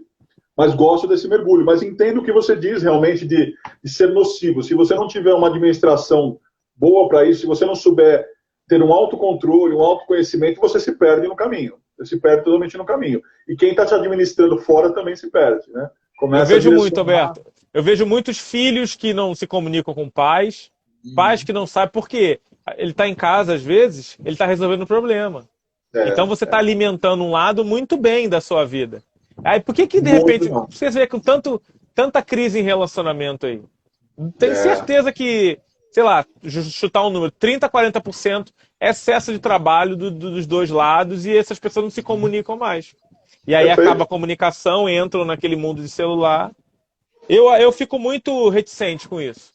mas gosto desse mergulho. Mas entendo o que você diz realmente de ser nocivo. Se você não tiver uma administração boa para isso, se você não souber ter um autocontrole, um autoconhecimento, você se perde no caminho. Você se perde totalmente no caminho. E quem está te administrando fora também se perde, né? Eu Começa a vejo muito, direcionar. Alberto. Eu vejo muitos filhos que não se comunicam com pais, pais que não sabem por quê. Ele está em casa, às vezes, ele está resolvendo o problema. Então você está alimentando um lado muito bem da sua vida. Aí por que de Muito repente não. você vê com tanta crise em relacionamento aí? Tenho É, certeza que, sei lá, chutar um número, 30, 40% é excesso de trabalho dos dois lados e essas pessoas não se comunicam mais. E aí acaba perfeito. a comunicação, entram naquele mundo de celular. Eu fico muito reticente com isso.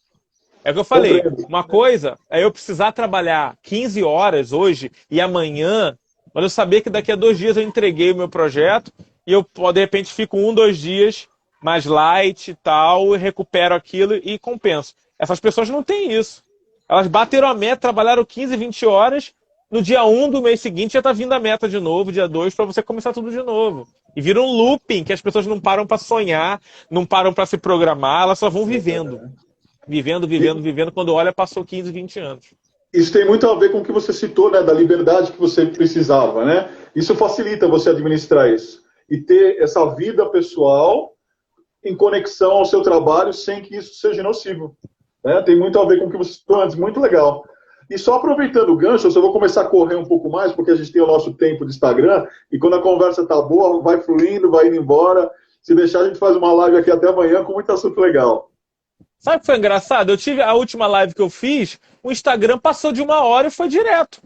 É o que eu falei. Compreendo. Uma coisa é eu precisar trabalhar 15 horas hoje e amanhã, mas eu saber que daqui a 2 dias eu entreguei o meu projeto e eu, de repente, fico 1, 2 dias mais light e tal, e recupero aquilo e compenso. Essas pessoas não têm isso. Elas bateram a meta, trabalharam 15, 20 horas, no dia 1 do mês seguinte já está vindo a meta de novo, dia 2 para você começar tudo de novo. E vira um looping que as pessoas não param para sonhar, não param para se programar, elas só vão vivendo. Vivendo, vivendo, vivendo. Quando olha, passou 15, 20 anos. Isso tem muito a ver com o que você citou, né, da liberdade que você precisava, né? Isso facilita você administrar isso e ter essa vida pessoal em conexão ao seu trabalho sem que isso seja nocivo, né? Tem muito a ver com o que você citou antes, muito legal. E só aproveitando o gancho, eu só vou começar a correr um pouco mais, porque a gente tem o nosso tempo de Instagram, e quando a conversa tá boa, vai fluindo, vai indo embora. Se deixar, a gente faz uma live aqui até amanhã com muito assunto legal. Sabe o que foi engraçado? Eu tive a última live que eu fiz, o Instagram passou de 1 hora e foi direto.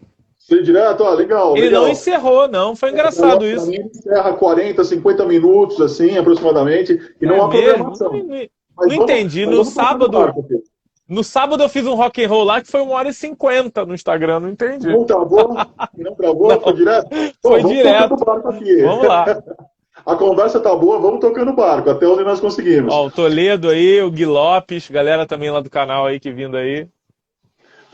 Foi direto? Ah, legal, Ele legal. não encerrou, não. Foi engraçado Pra isso. mim, encerra 40, 50 minutos, assim, aproximadamente, e não há Mesmo? programação. Não entendi. Mas vamos tocar no barco aqui. No sábado eu fiz um rock and roll lá que foi 1 hora e 50 no Instagram, não entendi. Não travou? Não travou? Não, Foi direto? foi Vamos direto. tocando o barco aqui. Vamos lá. A conversa tá boa, vamos tocando o barco, até onde nós conseguimos. Ó, o Toledo aí, o Gui Lopes, galera também lá do canal aí que vindo aí.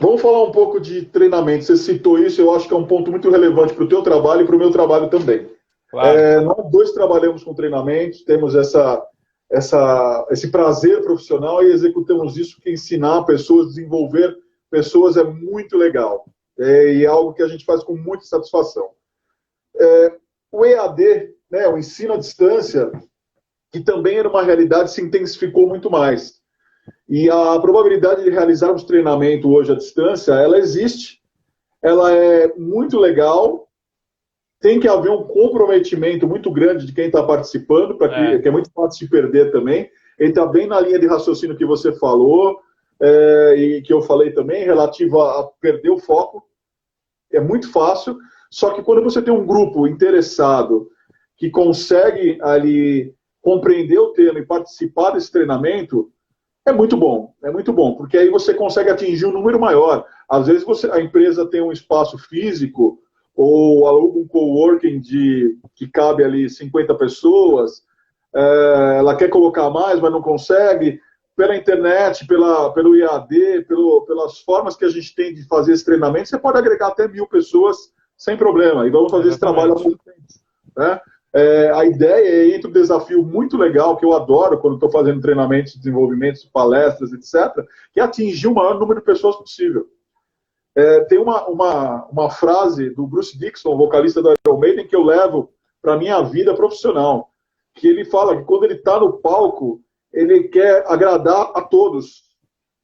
Vamos falar um pouco de treinamento. Você citou isso, eu acho que é um ponto muito relevante para o teu trabalho e para o meu trabalho também. Claro. Nós dois trabalhamos com treinamento, temos esse prazer profissional e executamos isso, que ensinar pessoas, desenvolver pessoas é muito legal. E é algo que a gente faz com muita satisfação. O EAD, né, o ensino à distância, que também era uma realidade, se intensificou muito mais. E a probabilidade de realizarmos treinamento hoje à distância, ela existe, ela é muito legal, tem que haver um comprometimento muito grande de quem está participando, que é muito fácil de perder também. Ele está bem na linha de raciocínio que você falou, e que eu falei também, relativo a perder o foco. É muito fácil, só que quando você tem um grupo interessado que consegue ali compreender o tema e participar desse treinamento, é muito bom, porque aí você consegue atingir um número maior. Às vezes a empresa tem um espaço físico ou aluga um coworking que cabe ali 50 pessoas, ela quer colocar mais, mas não consegue. Pela internet, pelo IAD, pelas formas que a gente tem de fazer esse treinamento, você pode agregar até 1000 pessoas sem problema. E vamos fazer esse trabalho há muito tempo. Né? A ideia é entre um desafio muito legal, que eu adoro quando estou fazendo treinamentos, desenvolvimentos, palestras, etc., que é atingir o maior número de pessoas possível. Tem uma frase do Bruce Dickinson, vocalista do Iron Maiden, que eu levo para a minha vida profissional, que ele fala que quando ele está no palco, ele quer agradar a todos,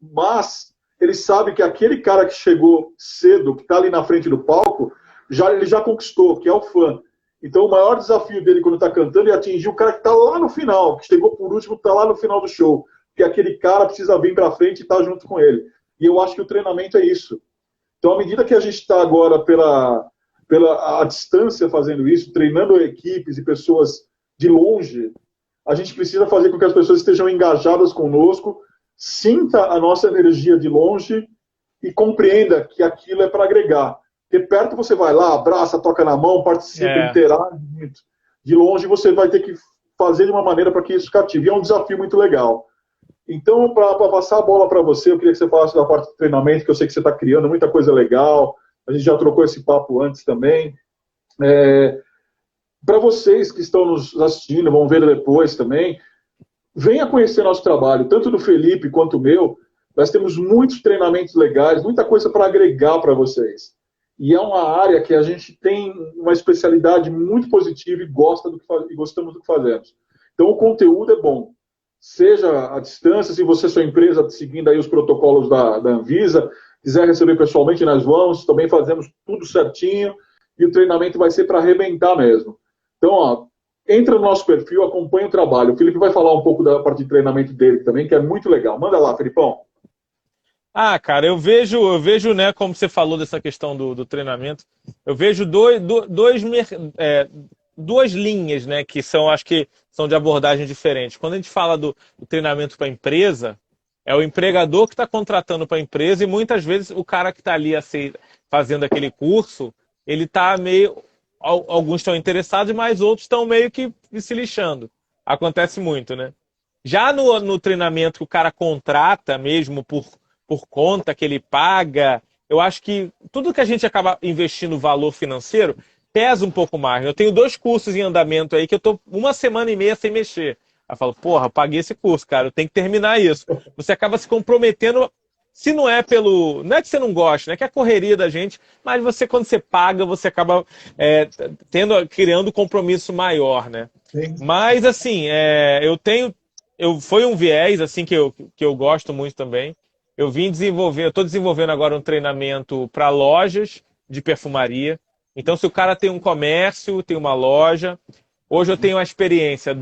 mas ele sabe que aquele cara que chegou cedo, que está ali na frente do palco, ele já conquistou, que é o fã. Então o maior desafio dele quando está cantando é atingir o cara que está lá no final, que chegou por último, está lá no final do show, porque aquele cara precisa vir para frente e estar junto com ele. E eu acho que o treinamento é isso. Então, à medida que a gente está agora à distância fazendo isso, treinando equipes e pessoas de longe, a gente precisa fazer com que as pessoas estejam engajadas conosco, sinta a nossa energia de longe e compreenda que aquilo é para agregar. Porque perto você vai lá, abraça, toca na mão, participa, interage muito. De longe você vai ter que fazer de uma maneira para que isso cative. E é um desafio muito legal. Então, para passar a bola para você, eu queria que você falasse da parte de treinamento, que eu sei que você está criando muita coisa legal. A gente já trocou esse papo antes também. Para vocês que estão nos assistindo, vão ver depois também, venha conhecer nosso trabalho, tanto do Felipe quanto o meu. Nós temos muitos treinamentos legais, muita coisa para agregar para vocês. E é uma área que a gente tem uma especialidade muito positiva e gostamos do que fazemos. Então, o conteúdo é bom. Seja à distância, se você, sua empresa, seguindo aí os protocolos da Anvisa, quiser receber pessoalmente, nós vamos, também fazemos tudo certinho, e o treinamento vai ser para arrebentar mesmo. Então, entra no nosso perfil, acompanha o trabalho. O Felipe vai falar um pouco da parte de treinamento dele também, que é muito legal. Manda lá, Felipão. Cara, eu vejo, né, como você falou dessa questão do treinamento, eu vejo duas linhas, né, que acho que são de abordagem diferente. Quando a gente fala do treinamento para a empresa, é o empregador que está contratando para a empresa e muitas vezes o cara que está ali fazendo aquele curso, ele está meio... Alguns estão interessados, mas outros estão meio que se lixando. Acontece muito, né? Já no treinamento que o cara contrata mesmo por conta que ele paga, eu acho que tudo que a gente acaba investindo valor financeiro pesa um pouco mais. Eu tenho 2 cursos em andamento aí que eu tô 1 semana e meia sem mexer. Aí eu falo, porra, eu paguei esse curso, cara, eu tenho que terminar isso. Você acaba se comprometendo, se não é não é que você não gosta, né? Que é a correria da gente, mas quando você paga, você acaba criando um compromisso maior, né? Sim. Mas, assim, foi um viés, assim, que eu gosto muito também. eu estou desenvolvendo agora um treinamento para lojas de perfumaria. Então, se o cara tem um comércio, tem uma loja, hoje eu tenho a experiência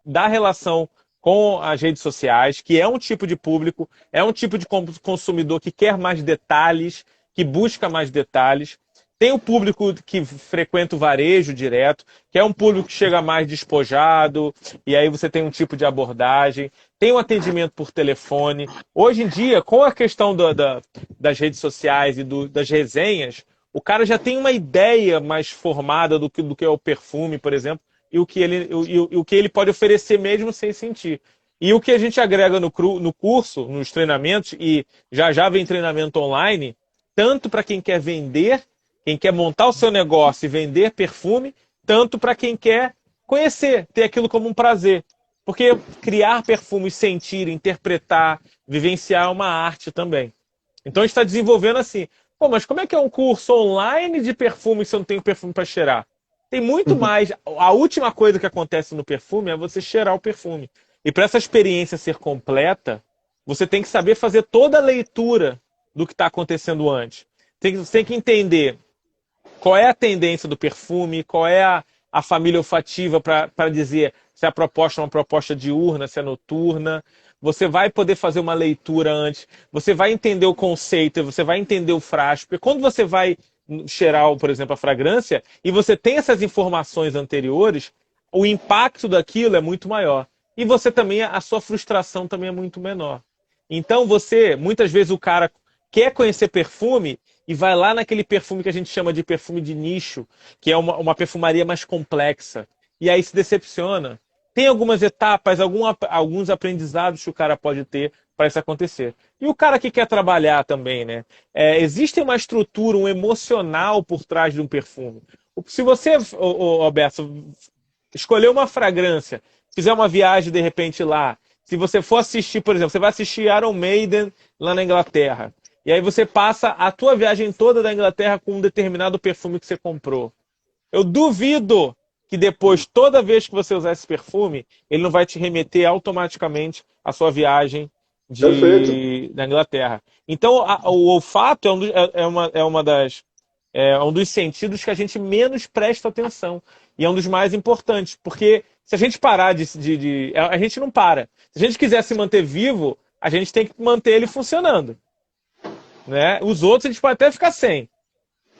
da relação com as redes sociais, que é um tipo de público, é um tipo de consumidor que quer mais detalhes, que busca mais detalhes. Tem o público que frequenta o varejo direto, que é um público que chega mais despojado, e aí você tem um tipo de abordagem. Tem o atendimento por telefone. Hoje em dia, com a questão das redes sociais e das resenhas, o cara já tem uma ideia mais formada do que é o perfume, por exemplo, e o que ele pode oferecer mesmo sem sentir. E o que a gente agrega no curso, nos treinamentos, e já vem treinamento online, tanto para quem quer vender, quem quer montar o seu negócio e vender perfume, tanto para quem quer conhecer, ter aquilo como um prazer. Porque criar perfumes, sentir, interpretar, vivenciar é uma arte também. Então a gente está desenvolvendo assim. Pô, mas como é que é um curso online de perfume se eu não tenho perfume para cheirar? Tem muito mais. A última coisa que acontece no perfume é você cheirar o perfume. E para essa experiência ser completa, você tem que saber fazer toda a leitura do que está acontecendo antes. Você tem que entender qual é a tendência do perfume, qual é a família olfativa para dizer se a proposta é uma proposta diurna, se é noturna. Você vai poder fazer uma leitura antes, você vai entender o conceito, você vai entender o frasco. Porque quando você vai cheirar, por exemplo, a fragrância, e você tem essas informações anteriores, o impacto daquilo é muito maior. E você também, a sua frustração também é muito menor. Então muitas vezes o cara quer conhecer perfume e vai lá naquele perfume que a gente chama de perfume de nicho, que é uma perfumaria mais complexa. E aí se decepciona. Tem algumas etapas, alguns aprendizados que o cara pode ter para isso acontecer. E o cara que quer trabalhar também, né? Existe uma estrutura, um emocional por trás de um perfume. Se você, Alberto, escolher uma fragrância, fizer uma viagem de repente lá, se você for assistir, por exemplo, você vai assistir Iron Maiden lá na Inglaterra, e aí você passa a tua viagem toda da Inglaterra com um determinado perfume que você comprou. Eu duvido que depois, toda vez que você usar esse perfume, ele não vai te remeter automaticamente à sua viagem Perfeito. da Inglaterra. Então, o olfato é um dos sentidos que a gente menos presta atenção. E é um dos mais importantes, porque se a gente parar a gente não para. Se a gente quiser se manter vivo, a gente tem que manter ele funcionando. Né? Os outros a gente pode até ficar sem.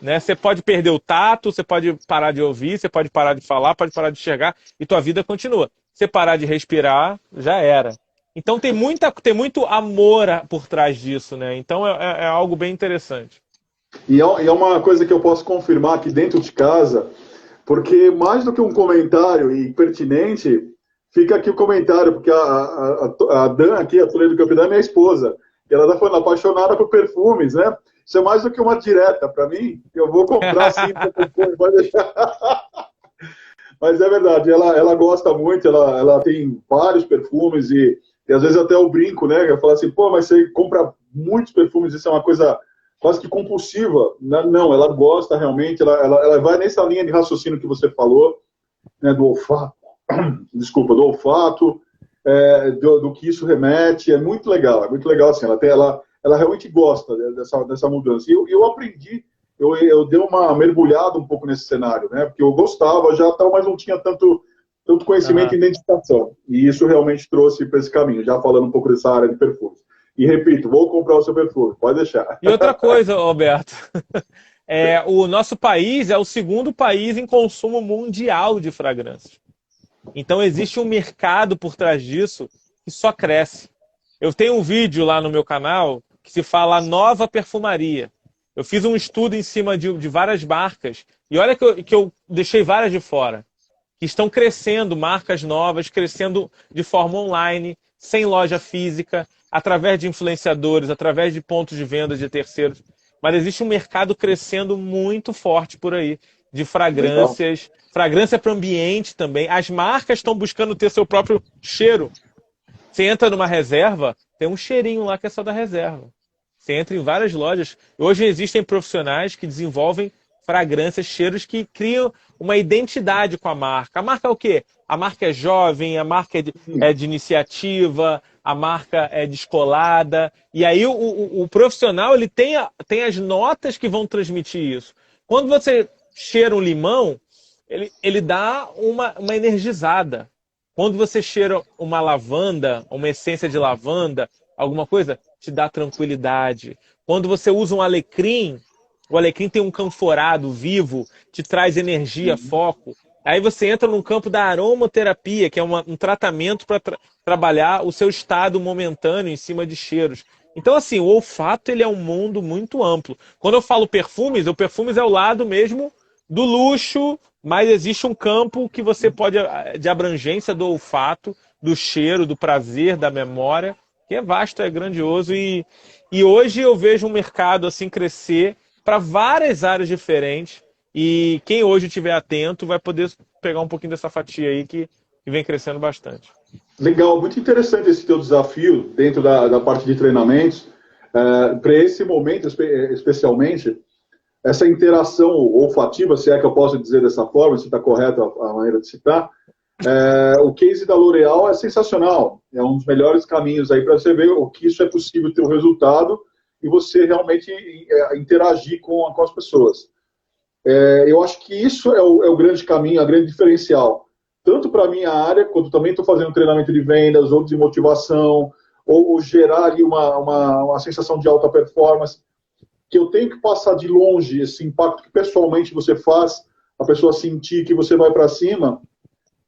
Né? Você pode perder o tato, você pode parar de ouvir, você pode parar de falar, pode parar de enxergar e tua vida continua. Se parar de respirar, já era. Então tem muito amor por trás disso, né? Então é algo bem interessante. E é uma coisa que eu posso confirmar aqui dentro de casa, porque mais do que um comentário e pertinente, fica aqui o comentário, porque a Dan aqui, a Toledo Campidã, é minha esposa. E ela está falando apaixonada por perfumes, né? Isso é mais do que uma direta para mim. Eu vou comprar sim, pode deixar. Mas é verdade, ela gosta muito, ela tem vários perfumes e às vezes até eu brinco, né? Eu falo assim, pô, mas você compra muitos perfumes, isso é uma coisa quase que compulsiva. Não, ela gosta realmente, ela vai nessa linha de raciocínio que você falou, né, do olfato, desculpa, do olfato, do que isso remete, é muito legal assim, ela realmente gosta dessa mudança. E eu aprendi, eu dei uma mergulhada um pouco nesse cenário, né, porque eu gostava já, tal, mas não tinha tanto conhecimento e identificação. E isso realmente trouxe para esse caminho, já falando um pouco dessa área de perfumes. E repito, vou comprar o seu perfume, pode deixar. E outra coisa, Roberto, o nosso país é o segundo país em consumo mundial de fragrâncias. Então existe um mercado por trás disso que só cresce. Eu tenho um vídeo lá no meu canal que se fala Nova Perfumaria. Eu fiz um estudo em cima de várias marcas e olha que eu deixei várias de fora. Que estão crescendo, marcas novas, crescendo de forma online, sem loja física, através de influenciadores, através de pontos de venda de terceiros. Mas existe um mercado crescendo muito forte por aí, de fragrâncias, fragrância para o ambiente também. As marcas estão buscando ter seu próprio cheiro. Você entra numa reserva, tem um cheirinho lá que é só da reserva. Você entra em várias lojas. Hoje existem profissionais que desenvolvem fragrâncias, cheiros que criam uma identidade com a marca. A marca é o quê? A marca é jovem, a marca é de iniciativa, a marca é descolada. E aí o profissional ele tem as notas que vão transmitir isso. Quando você cheira um limão, ele dá uma energizada. Quando você cheira uma lavanda, uma essência de lavanda, alguma coisa, te dá tranquilidade. Quando você usa um alecrim, o alecrim tem um canforado vivo, te traz energia, foco. Aí você entra no campo da aromaterapia, que é um tratamento para trabalhar o seu estado momentâneo em cima de cheiros. Então, assim, o olfato ele é um mundo muito amplo. Quando eu falo perfumes, o perfumes é o lado mesmo do luxo, mas existe um campo que você pode, de abrangência do olfato, do cheiro, do prazer, da memória, que é vasto, é grandioso. E hoje eu vejo um mercado assim crescer para várias áreas diferentes. E quem hoje estiver atento vai poder pegar um pouquinho dessa fatia aí que vem crescendo bastante. Legal, muito interessante esse teu desafio dentro da parte de treinamentos. Para esse momento, especialmente, essa interação olfativa, se é que eu posso dizer dessa forma, se está correto a maneira de citar, o case da L'Oréal é sensacional. É um dos melhores caminhos aí para você ver o que isso é possível ter um resultado e você realmente interagir com as pessoas. Eu acho que isso é o grande caminho, a grande diferencial. Tanto para a minha área, quando também estou fazendo treinamento de vendas, ou de motivação, ou gerar ali uma sensação de alta performance, que eu tenho que passar de longe esse impacto que pessoalmente você faz, a pessoa sentir que você vai para cima,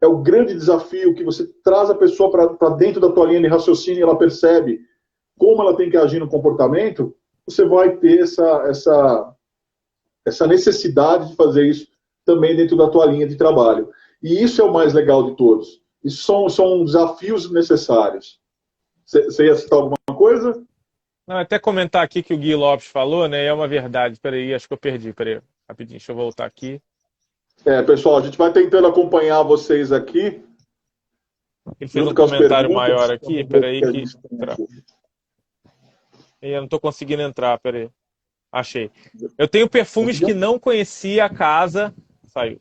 é o grande desafio que você traz a pessoa para dentro da tua linha de raciocínio e ela percebe como ela tem que agir no comportamento, você vai ter essa necessidade de fazer isso também dentro da tua linha de trabalho. E isso é o mais legal de todos. Isso são desafios necessários. Você ia citar alguma coisa? Não, até comentar aqui que o Gui Lopes falou, né? É uma verdade. Peraí, acho que eu perdi. Peraí, rapidinho, deixa eu voltar aqui. Pessoal, a gente vai tentando acompanhar vocês aqui. Ele fez um comentário maior aqui. Peraí que... Eu não estou conseguindo entrar, peraí. Achei. Eu tenho perfumes que não conhecia a casa. Saiu.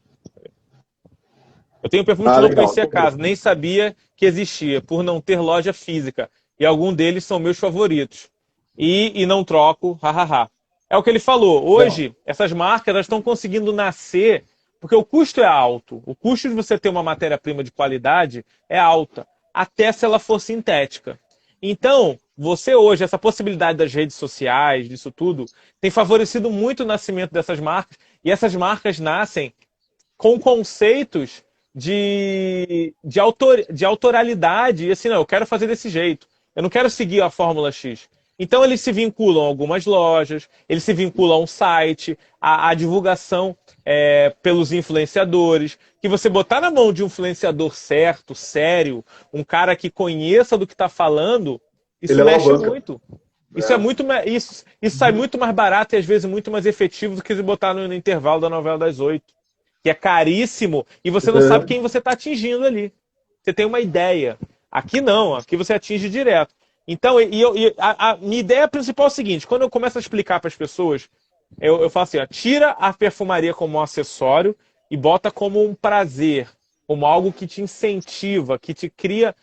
Eu tenho perfumes que não conhecia a casa, nem sabia que existia, por não ter loja física. E alguns deles são meus favoritos. E não troco, hahaha. É o que ele falou. Hoje, essas marcas estão conseguindo nascer porque o custo é alto. O custo de você ter uma matéria-prima de qualidade é alta, até se ela for sintética. Então, você hoje, essa possibilidade das redes sociais, disso tudo, tem favorecido muito o nascimento dessas marcas. E essas marcas nascem com conceitos de autoralidade. E assim, não, eu quero fazer desse jeito. Eu não quero seguir a Fórmula X. Então, eles se vinculam a algumas lojas, eles se vinculam a um site, a divulgação pelos influenciadores. Que você botar na mão de um influenciador certo, sério, um cara que conheça do que está falando, isso mexe muito. Isso é muito, isso sai muito mais barato e às vezes muito mais efetivo do que se botar no intervalo da novela das 8, que é caríssimo e você não sabe quem você está atingindo ali. Você tem uma ideia. Aqui não, aqui você atinge direto. Então, a minha ideia principal é o seguinte: quando eu começo a explicar para as pessoas, eu falo assim, ó, tira a perfumaria como um acessório e bota como um prazer, como algo que te incentiva, que te cria,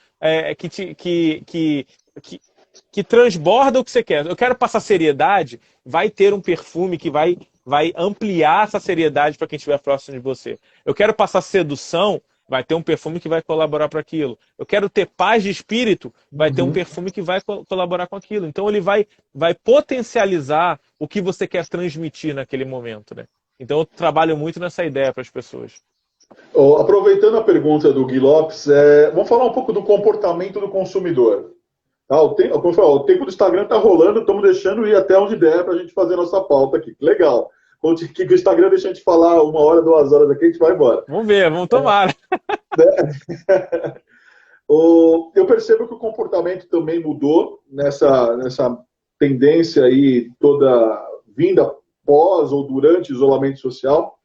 que transborda o que você quer. Eu quero passar seriedade, vai ter um perfume que vai ampliar essa seriedade para quem estiver próximo de você. Eu quero passar sedução, vai ter um perfume que vai colaborar para aquilo. Eu quero ter paz de espírito, vai ter um perfume que vai colaborar com aquilo. Então ele vai potencializar o que você quer transmitir naquele momento, né? Então eu trabalho muito nessa ideia para as pessoas. Aproveitando a pergunta do Gui Lopes, vamos falar um pouco do comportamento do consumidor. O tempo do Instagram está rolando, estamos deixando ir até onde der para a gente fazer a nossa pauta aqui. Legal. Quando o Instagram deixa a gente falar 1 hora, 2 horas aqui, a gente vai embora. Vamos ver, vamos tomar. Eu percebo que o comportamento também mudou nessa tendência aí toda vinda pós ou durante o isolamento social.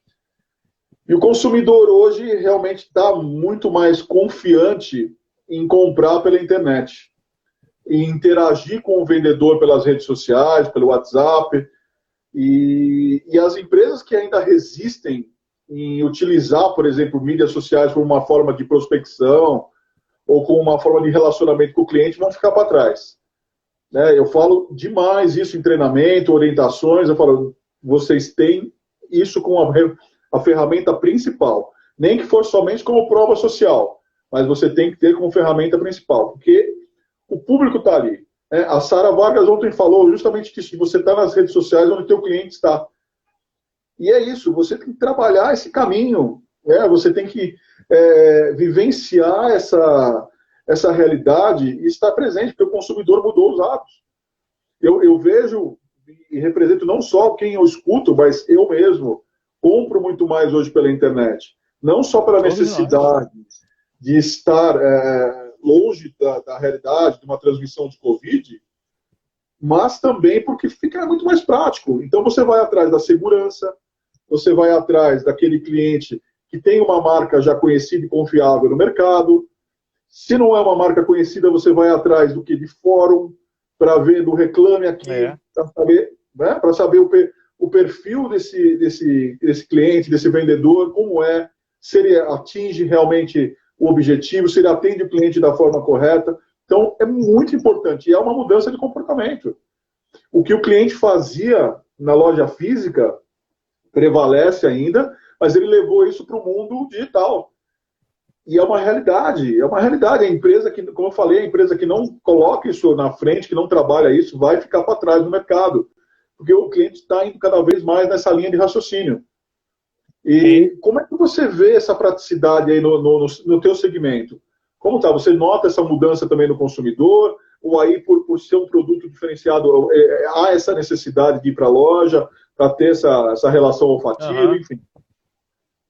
E o consumidor hoje realmente está muito mais confiante em comprar pela internet, em interagir com o vendedor pelas redes sociais, pelo WhatsApp. E as empresas que ainda resistem em utilizar, por exemplo, mídias sociais como uma forma de prospecção ou com uma forma de relacionamento com o cliente vão ficar para trás. Né? Eu falo demais isso em treinamento, orientações, eu falo, vocês têm isso com a ferramenta principal. Nem que for somente como prova social, mas você tem que ter como ferramenta principal, porque o público está ali. Né? A Sara Vargas ontem falou justamente disso, que você está nas redes sociais onde o teu cliente está. E é isso, você tem que trabalhar esse caminho, né? Você tem que vivenciar essa realidade e estar presente, porque o consumidor mudou os hábitos. Eu vejo e represento não só quem eu escuto, mas eu mesmo compro muito mais hoje pela internet. Não só pela necessidade de estar longe da realidade, de uma transmissão de Covid, mas também porque fica muito mais prático. Então você vai atrás da segurança, você vai atrás daquele cliente que tem uma marca já conhecida e confiável no mercado. Se não é uma marca conhecida, você vai atrás do que? De fórum, para ver do Reclame Aqui, para saber, né? Para saber o perfil desse cliente, desse vendedor, como é, se ele atinge realmente o objetivo, se ele atende o cliente da forma correta. Então, é muito importante. E é uma mudança de comportamento. O que o cliente fazia na loja física prevalece ainda, mas ele levou isso para o mundo digital. E é uma realidade, é uma realidade. A empresa que, como eu falei, a empresa que não coloca isso na frente, que não trabalha isso, vai ficar para trás no mercado. Porque o cliente está indo cada vez mais nessa linha de raciocínio. E como é que você vê essa praticidade aí no teu segmento? Como tá? Você nota essa mudança também no consumidor? Ou aí, por ser um produto diferenciado, há essa necessidade de ir para a loja para ter essa relação olfativa, enfim?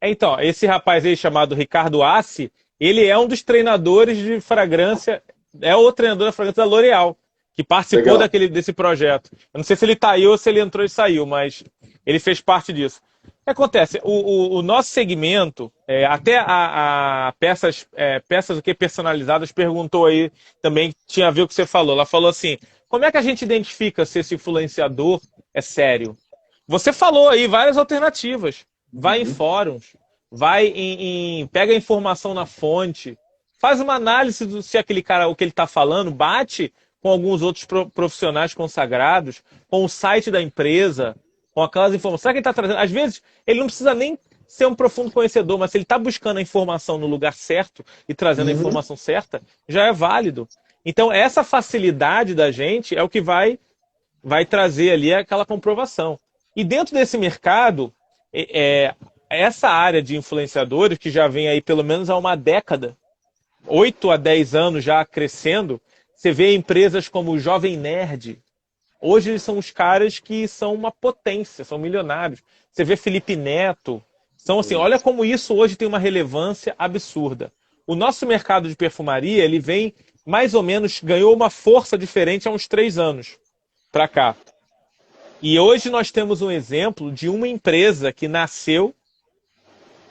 Então, esse rapaz aí chamado Ricardo Assi, ele é um dos treinadores de fragrância, é o treinador da fragrância da L'Oréal, que participou desse projeto. Eu não sei se ele tá aí ou se ele entrou e saiu, mas ele fez parte disso. O que acontece? O nosso segmento, até a peças personalizadas, perguntou aí também, tinha a ver com o que você falou. Ela falou assim, como é que a gente identifica se esse influenciador é sério? Você falou aí várias alternativas. Vai em fóruns, pega a informação na fonte, faz uma análise do se aquele cara, o que ele está falando, bate com alguns outros profissionais consagrados, com o site da empresa, com aquelas informações. Será que ele está trazendo? Às vezes, ele não precisa nem ser um profundo conhecedor, mas se ele está buscando a informação no lugar certo e trazendo a informação certa, já é válido. Então, essa facilidade da gente é o que vai trazer ali aquela comprovação. E dentro desse mercado, essa área de influenciadores, que já vem aí pelo menos há uma década, 8 a 10 anos já crescendo, você vê empresas como o Jovem Nerd. Hoje eles são os caras que são uma potência, são milionários. Você vê Felipe Neto. Então, assim, olha como isso hoje tem uma relevância absurda. O nosso mercado de perfumaria, ele vem mais ou menos, ganhou uma força diferente há uns 3 anos para cá. E hoje nós temos um exemplo de uma empresa que nasceu,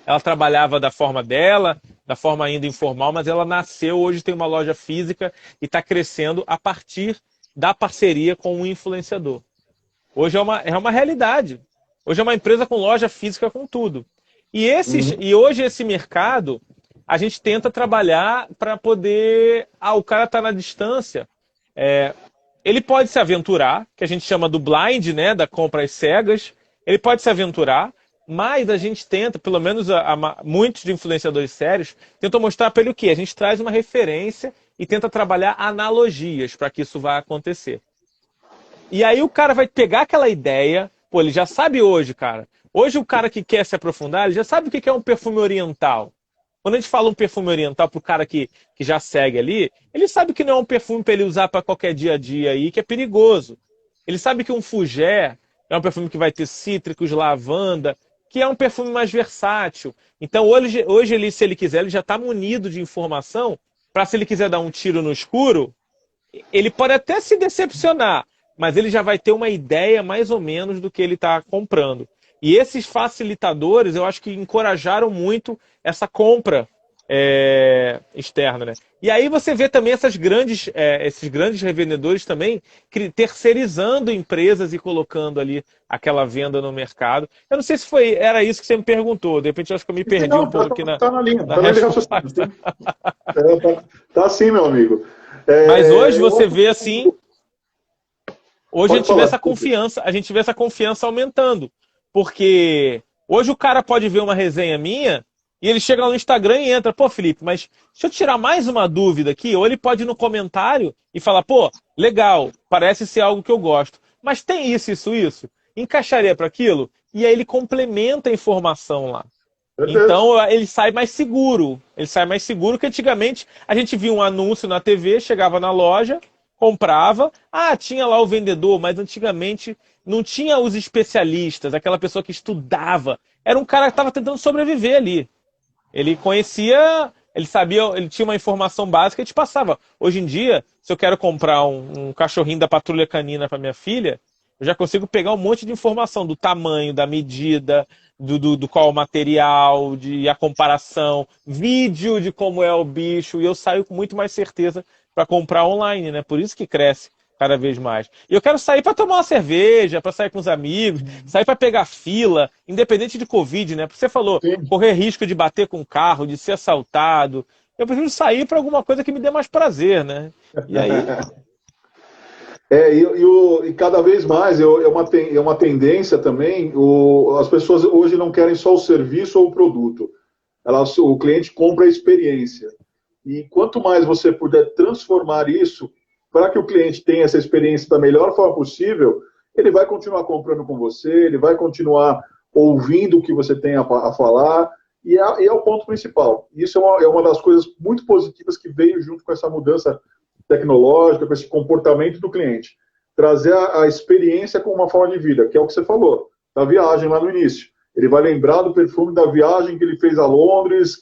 ela trabalhava da forma dela, da forma ainda informal, mas ela nasceu, hoje tem uma loja física e está crescendo a partir da parceria com um influenciador. Hoje é uma realidade. Hoje é uma empresa com loja física, com tudo. E hoje esse mercado, a gente tenta trabalhar para poder... o cara está na distância. Ele pode se aventurar, que a gente chama do blind, né, da compra às cegas. Ele pode se aventurar, mas a gente tenta, pelo menos muitos de influenciadores sérios, tentam mostrar para ele o quê? A gente traz uma referência e tenta trabalhar analogias para que isso vá acontecer. E aí o cara vai pegar aquela ideia, ele já sabe hoje, cara. Hoje o cara que quer se aprofundar, ele já sabe o que é um perfume oriental. Quando a gente fala um perfume oriental pro cara que já segue ali, ele sabe que não é um perfume para ele usar para qualquer dia a dia aí, que é perigoso. Ele sabe que um Fougère é um perfume que vai ter cítricos, lavanda, que é um perfume mais versátil. Então hoje ele, se ele quiser, ele já está munido de informação para, se ele quiser dar um tiro no escuro, ele pode até se decepcionar, mas ele já vai ter uma ideia mais ou menos do que ele está comprando. E esses facilitadores, eu acho que encorajaram muito essa compra externo, né? E aí você vê também esses grandes revendedores também terceirizando empresas e colocando ali aquela venda no mercado. Eu não sei se era isso que você me perguntou. De repente eu acho que eu me perdi um Não, pouco aqui na, tá na linha, na tá na linha de raciocínio. resposta. Tá sim, meu amigo. Mas hoje Eu você acho vê assim, hoje pode falar, desculpe. a gente vê essa confiança aumentando. Porque hoje o cara pode ver uma resenha minha e ele chega lá no Instagram e entra, pô, Felipe, mas deixa eu tirar mais uma dúvida aqui. Ou ele pode ir no comentário e falar, pô, legal, parece ser algo que eu gosto. Mas tem isso. Encaixaria para aquilo? E aí ele complementa a informação lá. Certeza. Então ele sai mais seguro. Ele sai mais seguro que antigamente a gente via um anúncio na TV, chegava na loja, comprava. Ah, tinha lá o vendedor, mas antigamente não tinha os especialistas, aquela pessoa que estudava. Era um cara que estava tentando sobreviver ali. Ele conhecia, ele sabia, ele tinha uma informação básica e te passava. Hoje em dia, se eu quero comprar um cachorrinho da patrulha canina para minha filha, eu já consigo pegar um monte de informação do tamanho, da medida, do qual o material, a comparação, vídeo de como é o bicho, e eu saio com muito mais certeza para comprar online, né? Por isso que cresce cada vez mais. E eu quero sair para tomar uma cerveja, para sair com os amigos, sair para pegar fila, independente de Covid, né? Porque você falou, Sim. correr risco de bater com o carro, de ser assaltado. Eu prefiro sair para alguma coisa que me dê mais prazer, né? E aí, E cada vez mais é uma tendência também. As pessoas hoje não querem só o serviço ou o produto. O cliente compra a experiência. E quanto mais você puder transformar isso para que o cliente tenha essa experiência da melhor forma possível, ele vai continuar comprando com você, ele vai continuar ouvindo o que você tem a falar, e é o ponto principal. Isso é uma das coisas muito positivas que veio junto com essa mudança tecnológica, com esse comportamento do cliente. Trazer a experiência com uma forma de vida, que é o que você falou, da viagem lá no início. Ele vai lembrar do perfume da viagem que ele fez a Londres,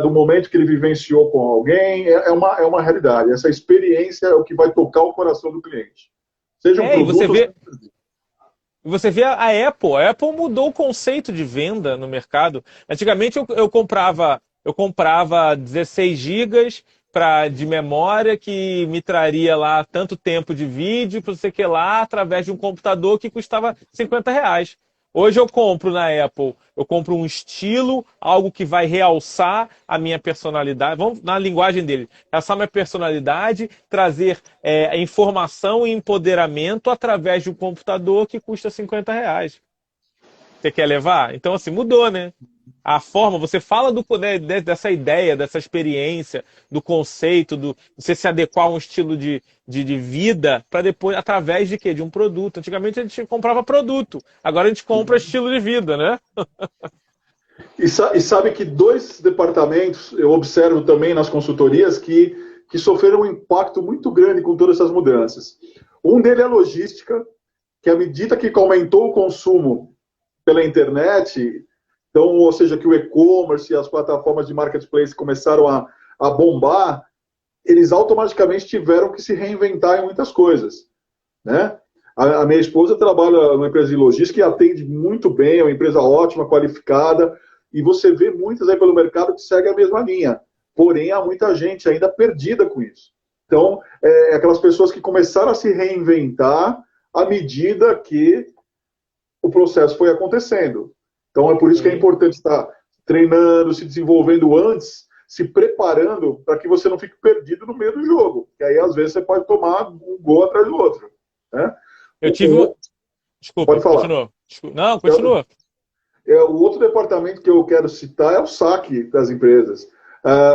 do momento que ele vivenciou com alguém, é uma realidade. Essa experiência é o que vai tocar o coração do cliente. Seja um e produto ou seja um serviço. você vê a Apple. A Apple mudou o conceito de venda no mercado. Antigamente eu comprava 16 gigas de memória que me traria lá tanto tempo de vídeo, para você que lá, através de um computador que custava R$ 50. Hoje eu compro na Apple, eu compro um estilo, algo que vai realçar a minha personalidade, vamos na linguagem dele, realçar minha personalidade, trazer informação e empoderamento através de um computador que custa R$ 50. Você quer levar? Então, assim, mudou, né? A forma, você fala dessa ideia, dessa experiência, do conceito, você se adequar a um estilo de vida para depois, através de quê? De um produto. Antigamente a gente comprava produto, agora a gente compra estilo de vida, né? E sabe que dois departamentos, eu observo também nas consultorias, que sofreram um impacto muito grande com todas essas mudanças. Um deles é a logística, que à medida que aumentou o consumo pela internet, então, ou seja, que o e-commerce e as plataformas de marketplace começaram a bombar, eles automaticamente tiveram que se reinventar em muitas coisas, né? A minha esposa trabalha numa empresa de logística e atende muito bem, é uma empresa ótima, qualificada, e você vê muitas aí pelo mercado que seguem a mesma linha. Porém, há muita gente ainda perdida com isso. Então, aquelas pessoas que começaram a se reinventar à medida que o processo foi acontecendo. Então, é por isso que é importante estar treinando, se desenvolvendo antes, se preparando para que você não fique perdido no meio do jogo. E aí, às vezes, você pode tomar um gol atrás do outro, né? Eu tive uma... Desculpa, Pode falar. continua. Não, continua. O outro departamento que eu quero citar é o saque das empresas.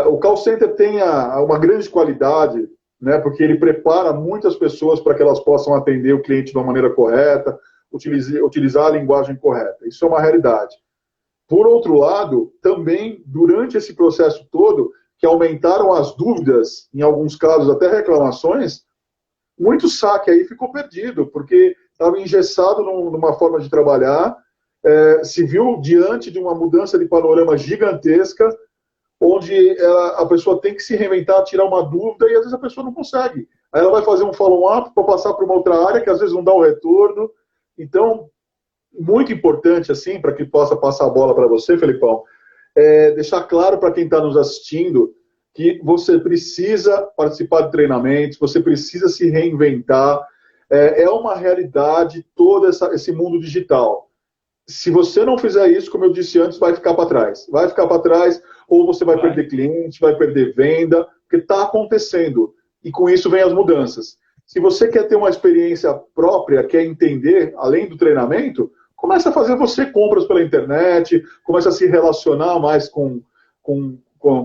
O call center tem uma grande qualidade, né, porque ele prepara muitas pessoas para que elas possam atender o cliente de uma maneira correta, utilizar a linguagem correta. Isso é uma realidade. Por outro lado, também, durante esse processo todo, que aumentaram as dúvidas, em alguns casos até reclamações, muito saque aí ficou perdido, porque estava engessado numa forma de trabalhar, se viu diante de uma mudança de panorama gigantesca, onde a pessoa tem que se reinventar, tirar uma dúvida, e às vezes a pessoa não consegue. Aí ela vai fazer um follow-up para passar para uma outra área, que às vezes não dá o retorno. Então, muito importante, assim, para que possa passar a bola para você, Felipão, deixar claro para quem está nos assistindo que você precisa participar de treinamentos, você precisa se reinventar. É uma realidade todo esse mundo digital. Se você não fizer isso, como eu disse antes, vai ficar para trás. Vai ficar para trás, ou você vai perder cliente, vai perder venda, porque está acontecendo. E com isso vem as mudanças. Se você quer ter uma experiência própria, quer entender, além do treinamento, começa a fazer você compras pela internet, começa a se relacionar mais com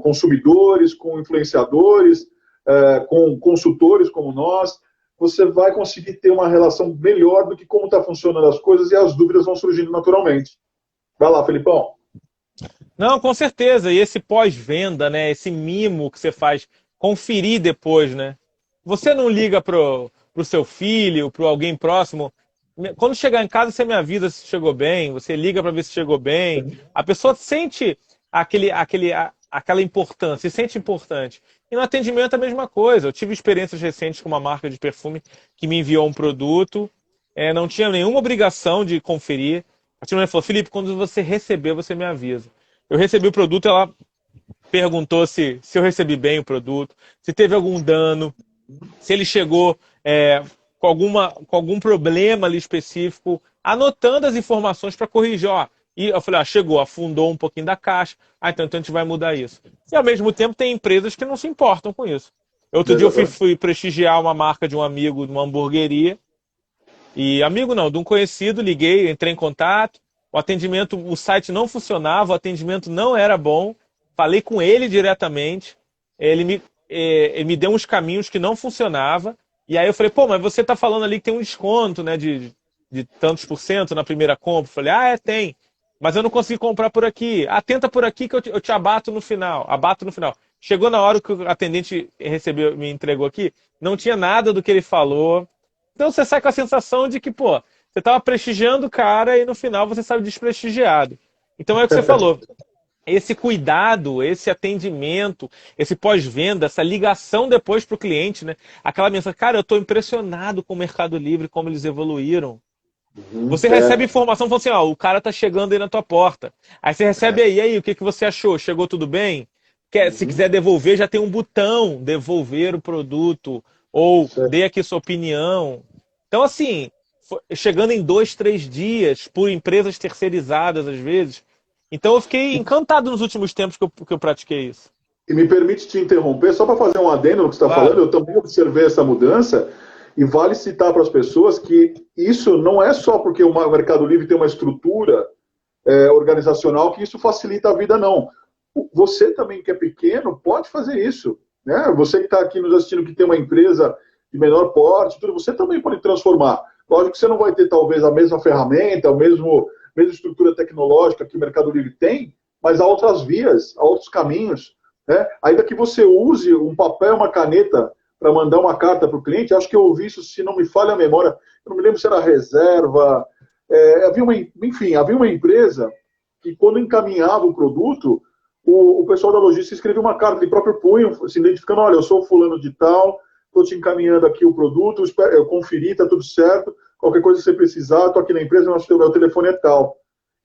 consumidores, com influenciadores, com consultores como nós. Você vai conseguir ter uma relação melhor do que como está funcionando as coisas e as dúvidas vão surgindo naturalmente. Vai lá, Felipão. Não, com certeza. E esse pós-venda, né? Esse mimo que você faz, conferir depois, né? Você não liga pro seu filho, pro alguém próximo. Quando chegar em casa, você me avisa se chegou bem, você liga para ver se chegou bem. A pessoa sente aquela importância, se sente importante. E no atendimento é a mesma coisa. Eu tive experiências recentes com uma marca de perfume que me enviou um produto, não tinha nenhuma obrigação de conferir. A tia falou: Felipe, quando você receber, você me avisa. Eu recebi o produto, ela perguntou se eu recebi bem o produto, se teve algum dano, se ele chegou com algum problema ali específico, anotando as informações para corrigir. Ó, e eu falei: chegou, afundou um pouquinho da caixa, então a gente vai mudar isso. E ao mesmo tempo tem empresas que não se importam com isso. Outro dia eu fui prestigiar uma marca de um amigo de uma hamburgueria, e amigo não, de um conhecido, liguei, entrei em contato, o atendimento, o site não funcionava, o atendimento não era bom, falei com ele diretamente, ele me deu uns caminhos que não funcionava, e aí eu falei: pô, mas você tá falando ali que tem um desconto, né, de tantos por cento na primeira compra. Eu falei: tem, mas eu não consegui comprar por aqui. Tenta por aqui que eu te abato no final. Chegou na hora que o atendente me entregou aqui, não tinha nada do que ele falou. Então você sai com a sensação de que, pô, você estava prestigiando o cara e no final você saiu desprestigiado. Então é o que você falou. Esse cuidado, esse atendimento, esse pós-venda, essa ligação depois para o cliente, né? Aquela mensagem: cara, eu estou impressionado com o Mercado Livre, como eles evoluíram. Você recebe informação falando assim: o cara tá chegando aí na tua porta. Aí você recebe aí, o que você achou? Chegou tudo bem? Se quiser devolver, já tem um botão, devolver o produto, ou dê aqui sua opinião. Então, assim, chegando em 2, 3 dias, por empresas terceirizadas, às vezes. Então, eu fiquei encantado nos últimos tempos que eu pratiquei isso. E me permite te interromper, só para fazer um adendo no que você está falando, eu também observei essa mudança, e vale citar para as pessoas que isso não é só porque o Mercado Livre tem uma estrutura organizacional que isso facilita a vida, não. Você também que é pequeno pode fazer isso, né? Você que está aqui nos assistindo, que tem uma empresa de menor porte, tudo, você também pode transformar. Lógico que você não vai ter talvez a mesma ferramenta, a mesma estrutura tecnológica que o Mercado Livre tem, mas há outras vias, há outros caminhos, né? Ainda que você use um papel e uma caneta para mandar uma carta para o cliente, acho que eu ouvi isso, se não me falha a memória, eu não me lembro se era reserva, havia uma empresa que quando encaminhava o produto, o pessoal da logística escrevia uma carta de próprio punho, se identificando: olha, eu sou fulano de tal, estou te encaminhando aqui o produto, eu conferi, está tudo certo, qualquer coisa que você precisar, estou aqui na empresa, meu telefone é tal.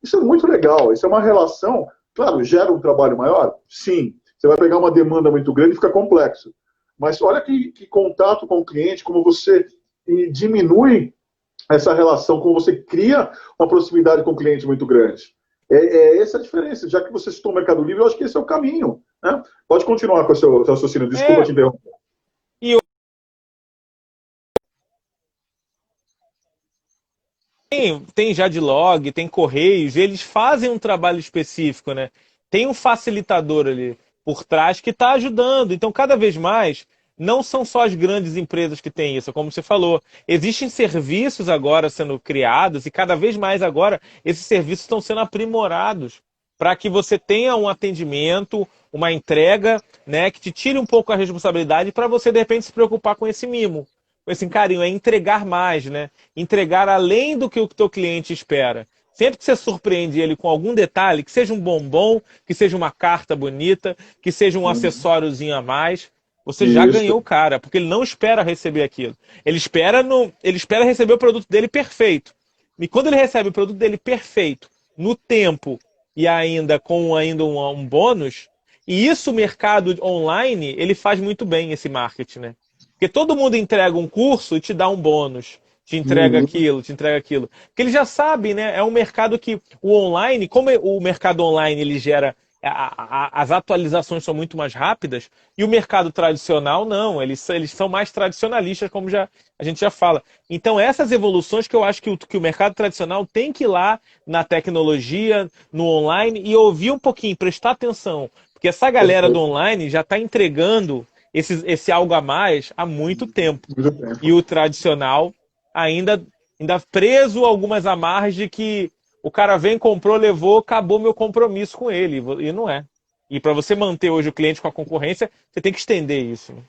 Isso é muito legal, isso é uma relação, claro, gera um trabalho maior? Sim. Você vai pegar uma demanda muito grande e fica complexo. Mas olha que contato com o cliente, como você diminui essa relação, como você cria uma proximidade com o cliente muito grande. Essa a diferença. Já que você citou o Mercado Livre, eu acho que esse é o caminho, né? Pode continuar com o seu raciocínio. Desculpa te interromper. Tem Jadlog, tem Correios, eles fazem um trabalho específico, né? Tem um facilitador ali por trás que está ajudando. Então, cada vez mais, não são só as grandes empresas que têm isso, como você falou. Existem serviços agora sendo criados e cada vez mais agora esses serviços estão sendo aprimorados para que você tenha um atendimento, uma entrega, né, que te tire um pouco a responsabilidade para você, de repente, se preocupar com esse mimo, com esse carinho. É entregar mais, né? Entregar além do que o teu cliente espera. Sempre que você surpreende ele com algum detalhe, que seja um bombom, que seja uma carta bonita, que seja um acessóriozinho a mais, você já ganhou o cara, porque ele não espera receber aquilo. Ele espera receber o produto dele perfeito. E quando ele recebe o produto dele perfeito, no tempo e ainda com um bônus. E isso o mercado online, ele faz muito bem esse marketing, né? Porque todo mundo entrega um curso e te dá um bônus, te entrega Uhum. aquilo, te entrega aquilo. Porque ele já sabe, né? É um mercado que o online, como o mercado online ele gera as atualizações são muito mais rápidas e o mercado tradicional não, eles são mais tradicionalistas, como a gente já fala. Então essas evoluções que eu acho que o mercado tradicional tem que ir lá na tecnologia, no online e ouvir um pouquinho, prestar atenção, porque essa galera do Perfeito. online já está entregando esse algo a mais há muito tempo. Muito E tempo. o tradicional ainda preso a algumas amarras de que o cara vem, comprou, levou, acabou meu compromisso com ele. E não é. E para você manter hoje o cliente com a concorrência, você tem que estender isso. Né?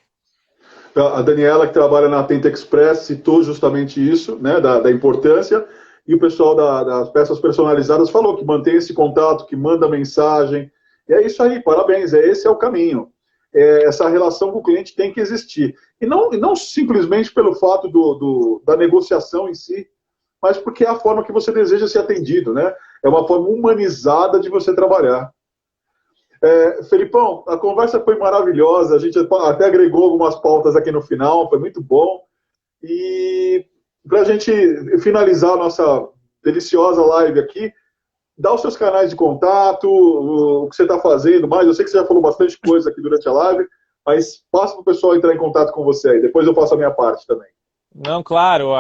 A Daniela, que trabalha na Atenta Express, citou justamente isso, né, da importância, e o pessoal das peças personalizadas falou que mantém esse contato, que manda mensagem. E é isso aí, parabéns, esse é o caminho. Essa relação com o cliente tem que existir. E não simplesmente pelo fato da negociação em si, mas porque é a forma que você deseja ser atendido, né? É uma forma humanizada de você trabalhar. Felipão, a conversa foi maravilhosa, a gente até agregou algumas pautas aqui no final, foi muito bom. E para a gente finalizar a nossa deliciosa live aqui, dá os seus canais de contato, o que você está fazendo mais. Eu sei que você já falou bastante coisa aqui durante a live, mas passa para o pessoal entrar em contato com você aí. Depois eu faço a minha parte também. Não, claro,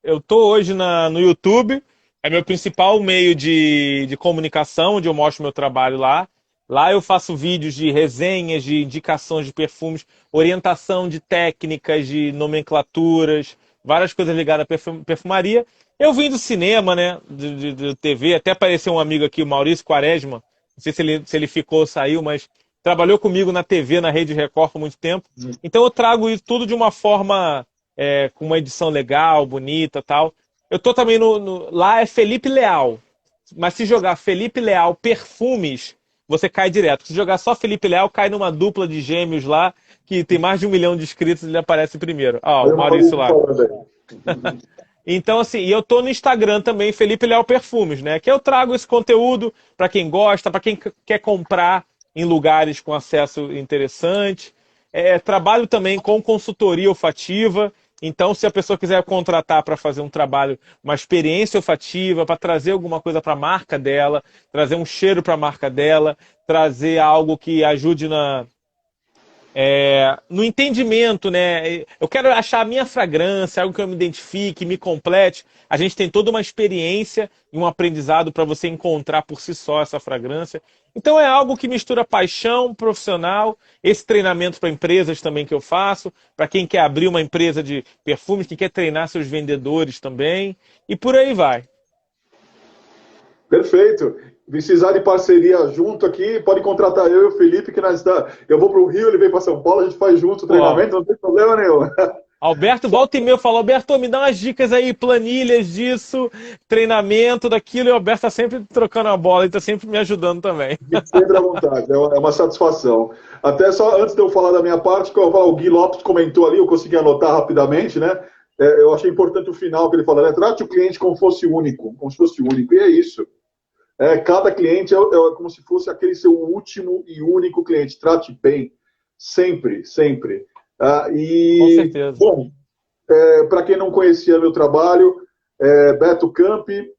eu tô hoje no YouTube, é meu principal meio de comunicação, onde eu mostro meu trabalho lá. Lá eu faço vídeos de resenhas, de indicações de perfumes, orientação de técnicas, de nomenclaturas, várias coisas ligadas à perfumaria. Eu vim do cinema, né, de TV, até apareceu um amigo aqui, o Maurício Quaresma, não sei se ele ficou ou saiu, mas trabalhou comigo na TV, na Rede Record por muito tempo. Então eu trago isso tudo de uma forma com uma edição legal, bonita, tal. Eu tô também lá é Felipe Leal, mas se jogar Felipe Leal Perfumes, você cai direto. Se jogar só Felipe Leal, cai numa dupla de gêmeos lá que tem mais de 1 milhão de inscritos e ele aparece primeiro. Ó, Olha o o Maurício maluco lá. falando aí. Então, assim, e eu tô no Instagram também, Felipe Leal Perfumes, né? Que eu trago esse conteúdo para quem gosta, para quem quer comprar em lugares com acesso interessante. Trabalho também com consultoria olfativa. Então, se a pessoa quiser contratar para fazer um trabalho, uma experiência olfativa, para trazer alguma coisa para a marca dela, trazer um cheiro para a marca dela, trazer algo que ajude no entendimento, né? Eu quero achar a minha fragrância, algo que eu me identifique, me complete. A gente tem toda uma experiência e um aprendizado para você encontrar por si só essa fragrância. Então é algo que mistura paixão profissional, esse treinamento para empresas também que eu faço, para quem quer abrir uma empresa de perfumes, que quer treinar seus vendedores também, e por aí vai. Perfeito. Precisar de parceria junto aqui, pode contratar eu e o Felipe, que eu vou para o Rio, ele vem para São Paulo, a gente faz junto o Pô, treinamento, não tem problema nenhum. Alberto, volta e meia, falou, Alberto, me dá umas dicas aí, planilhas disso, treinamento daquilo, e o Alberto tá sempre trocando a bola e tá sempre me ajudando também. Sempre à vontade, é uma satisfação. Até só antes de eu falar da minha parte, que eu vou falar, o Gui Lopes comentou ali, eu consegui anotar rapidamente, né? Eu achei importante o final que ele falou, né? Trate o cliente como fosse único, como se fosse único, e é isso. Cada cliente é como se fosse aquele seu último e único cliente. Trate bem, sempre, sempre. Com E, certeza. bom, para quem não conhecia meu trabalho, Beto Campi,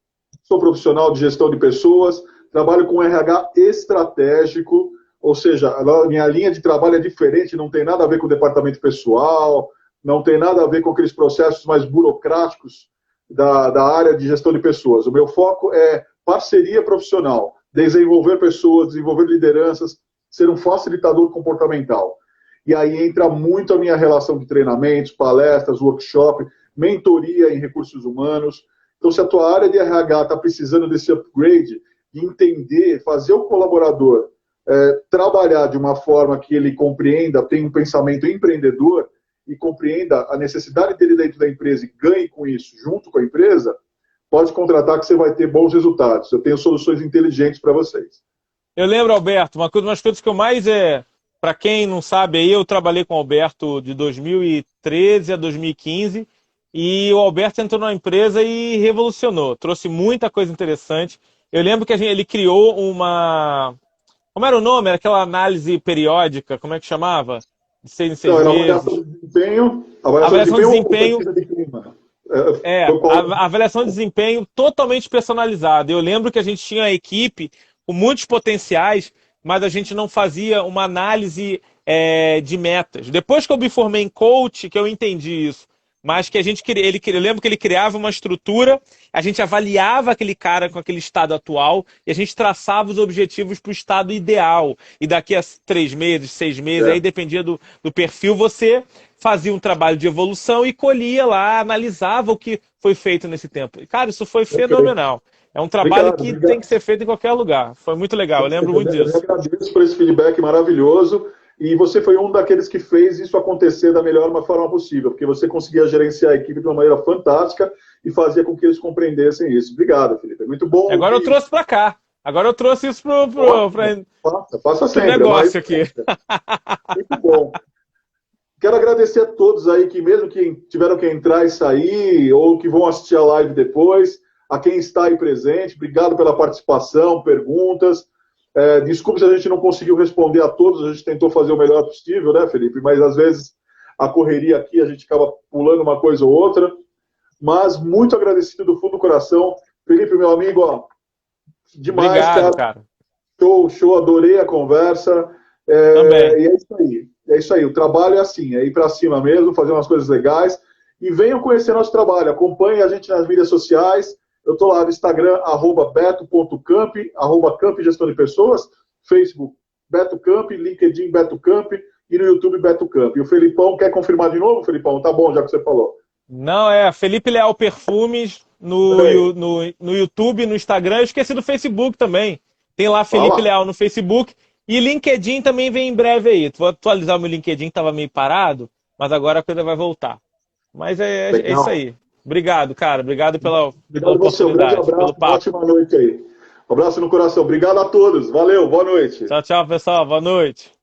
sou profissional de gestão de pessoas, trabalho com RH estratégico, ou seja, a minha linha de trabalho é diferente, não tem nada a ver com o departamento pessoal, não tem nada a ver com aqueles processos mais burocráticos da área de gestão de pessoas. O meu foco é parceria profissional, desenvolver pessoas, desenvolver lideranças, ser um facilitador comportamental. E aí entra muito a minha relação de treinamentos, palestras, workshop, mentoria em recursos humanos. Então, se a tua área de RH está precisando desse upgrade, de entender, fazer o colaborador trabalhar de uma forma que ele compreenda, tenha um pensamento empreendedor e compreenda a necessidade dele dentro da empresa e ganhe com isso junto com a empresa, pode contratar que você vai ter bons resultados. Eu tenho soluções inteligentes para vocês. Eu lembro, Alberto, uma das coisas que eu mais para quem não sabe aí, eu trabalhei com o Alberto de 2013 a 2015 e o Alberto entrou na empresa e revolucionou, trouxe muita coisa interessante. Eu lembro que ele criou uma... Como era o nome? Era aquela análise periódica, como é que chamava? De 6 em 6 Não, era meses. avaliação de Avaliação de desempenho ou desempenho. pesquisa de clima? É, Foi qual? a avaliação de desempenho totalmente personalizada. Eu lembro que a gente tinha uma equipe com muitos potenciais, mas a gente não fazia uma análise de metas. Depois que eu me formei em coach, que eu entendi isso. Mas que eu lembro que ele criava uma estrutura, a gente avaliava aquele cara com aquele estado atual e a gente traçava os objetivos para o estado ideal. E daqui a 3 meses, 6 meses, aí dependia do perfil, você fazia um trabalho de evolução e colhia lá, analisava o que foi feito nesse tempo. E, cara, isso foi fenomenal. É um trabalho que tem que ser feito em qualquer lugar. Foi muito legal, eu lembro muito disso. Eu agradeço por esse feedback maravilhoso. E você foi um daqueles que fez isso acontecer da melhor forma possível, porque você conseguia gerenciar a equipe de uma maneira fantástica e fazia com que eles compreendessem isso. Obrigado, Felipe. É muito bom. Agora eu trouxe para cá. Agora eu trouxe isso para faça sempre. negócio aqui. Muito bom. Quero agradecer a todos aí que mesmo que tiveram que entrar e sair, ou que vão assistir a live depois, a quem está aí presente, obrigado pela participação, perguntas. Desculpe se a gente não conseguiu responder a todos, a gente tentou fazer o melhor possível, né, Felipe? Mas às vezes a correria aqui, a gente acaba pulando uma coisa ou outra. Mas muito agradecido do fundo do coração. Felipe, meu amigo, ó, demais, obrigado, cara. Show, adorei a conversa. Também. E é isso aí. É isso aí. O trabalho é assim, é ir para cima mesmo, fazer umas coisas legais. E venham conhecer nosso trabalho. Acompanhe a gente nas mídias sociais. Eu estou lá no Instagram, @beto.camp, @camp Gestão de Pessoas, Facebook Beto Camp, LinkedIn Beto Camp e no YouTube Beto Camp. E o Felipão, quer confirmar de novo, Felipão? Tá bom, já que você falou. Não, Felipe Leal Perfumes no YouTube, no Instagram. Eu esqueci do Facebook também. Tem lá Felipe Leal no Facebook. E LinkedIn também vem em breve aí. Vou atualizar o meu LinkedIn, que estava meio parado, mas agora a coisa vai voltar. Mas é isso aí. Obrigado, cara. Obrigado pela oportunidade, um abraço, pelo papo. Ótima noite aí. Um abraço no coração. Obrigado a todos. Valeu, boa noite. Tchau, tchau, pessoal. Boa noite.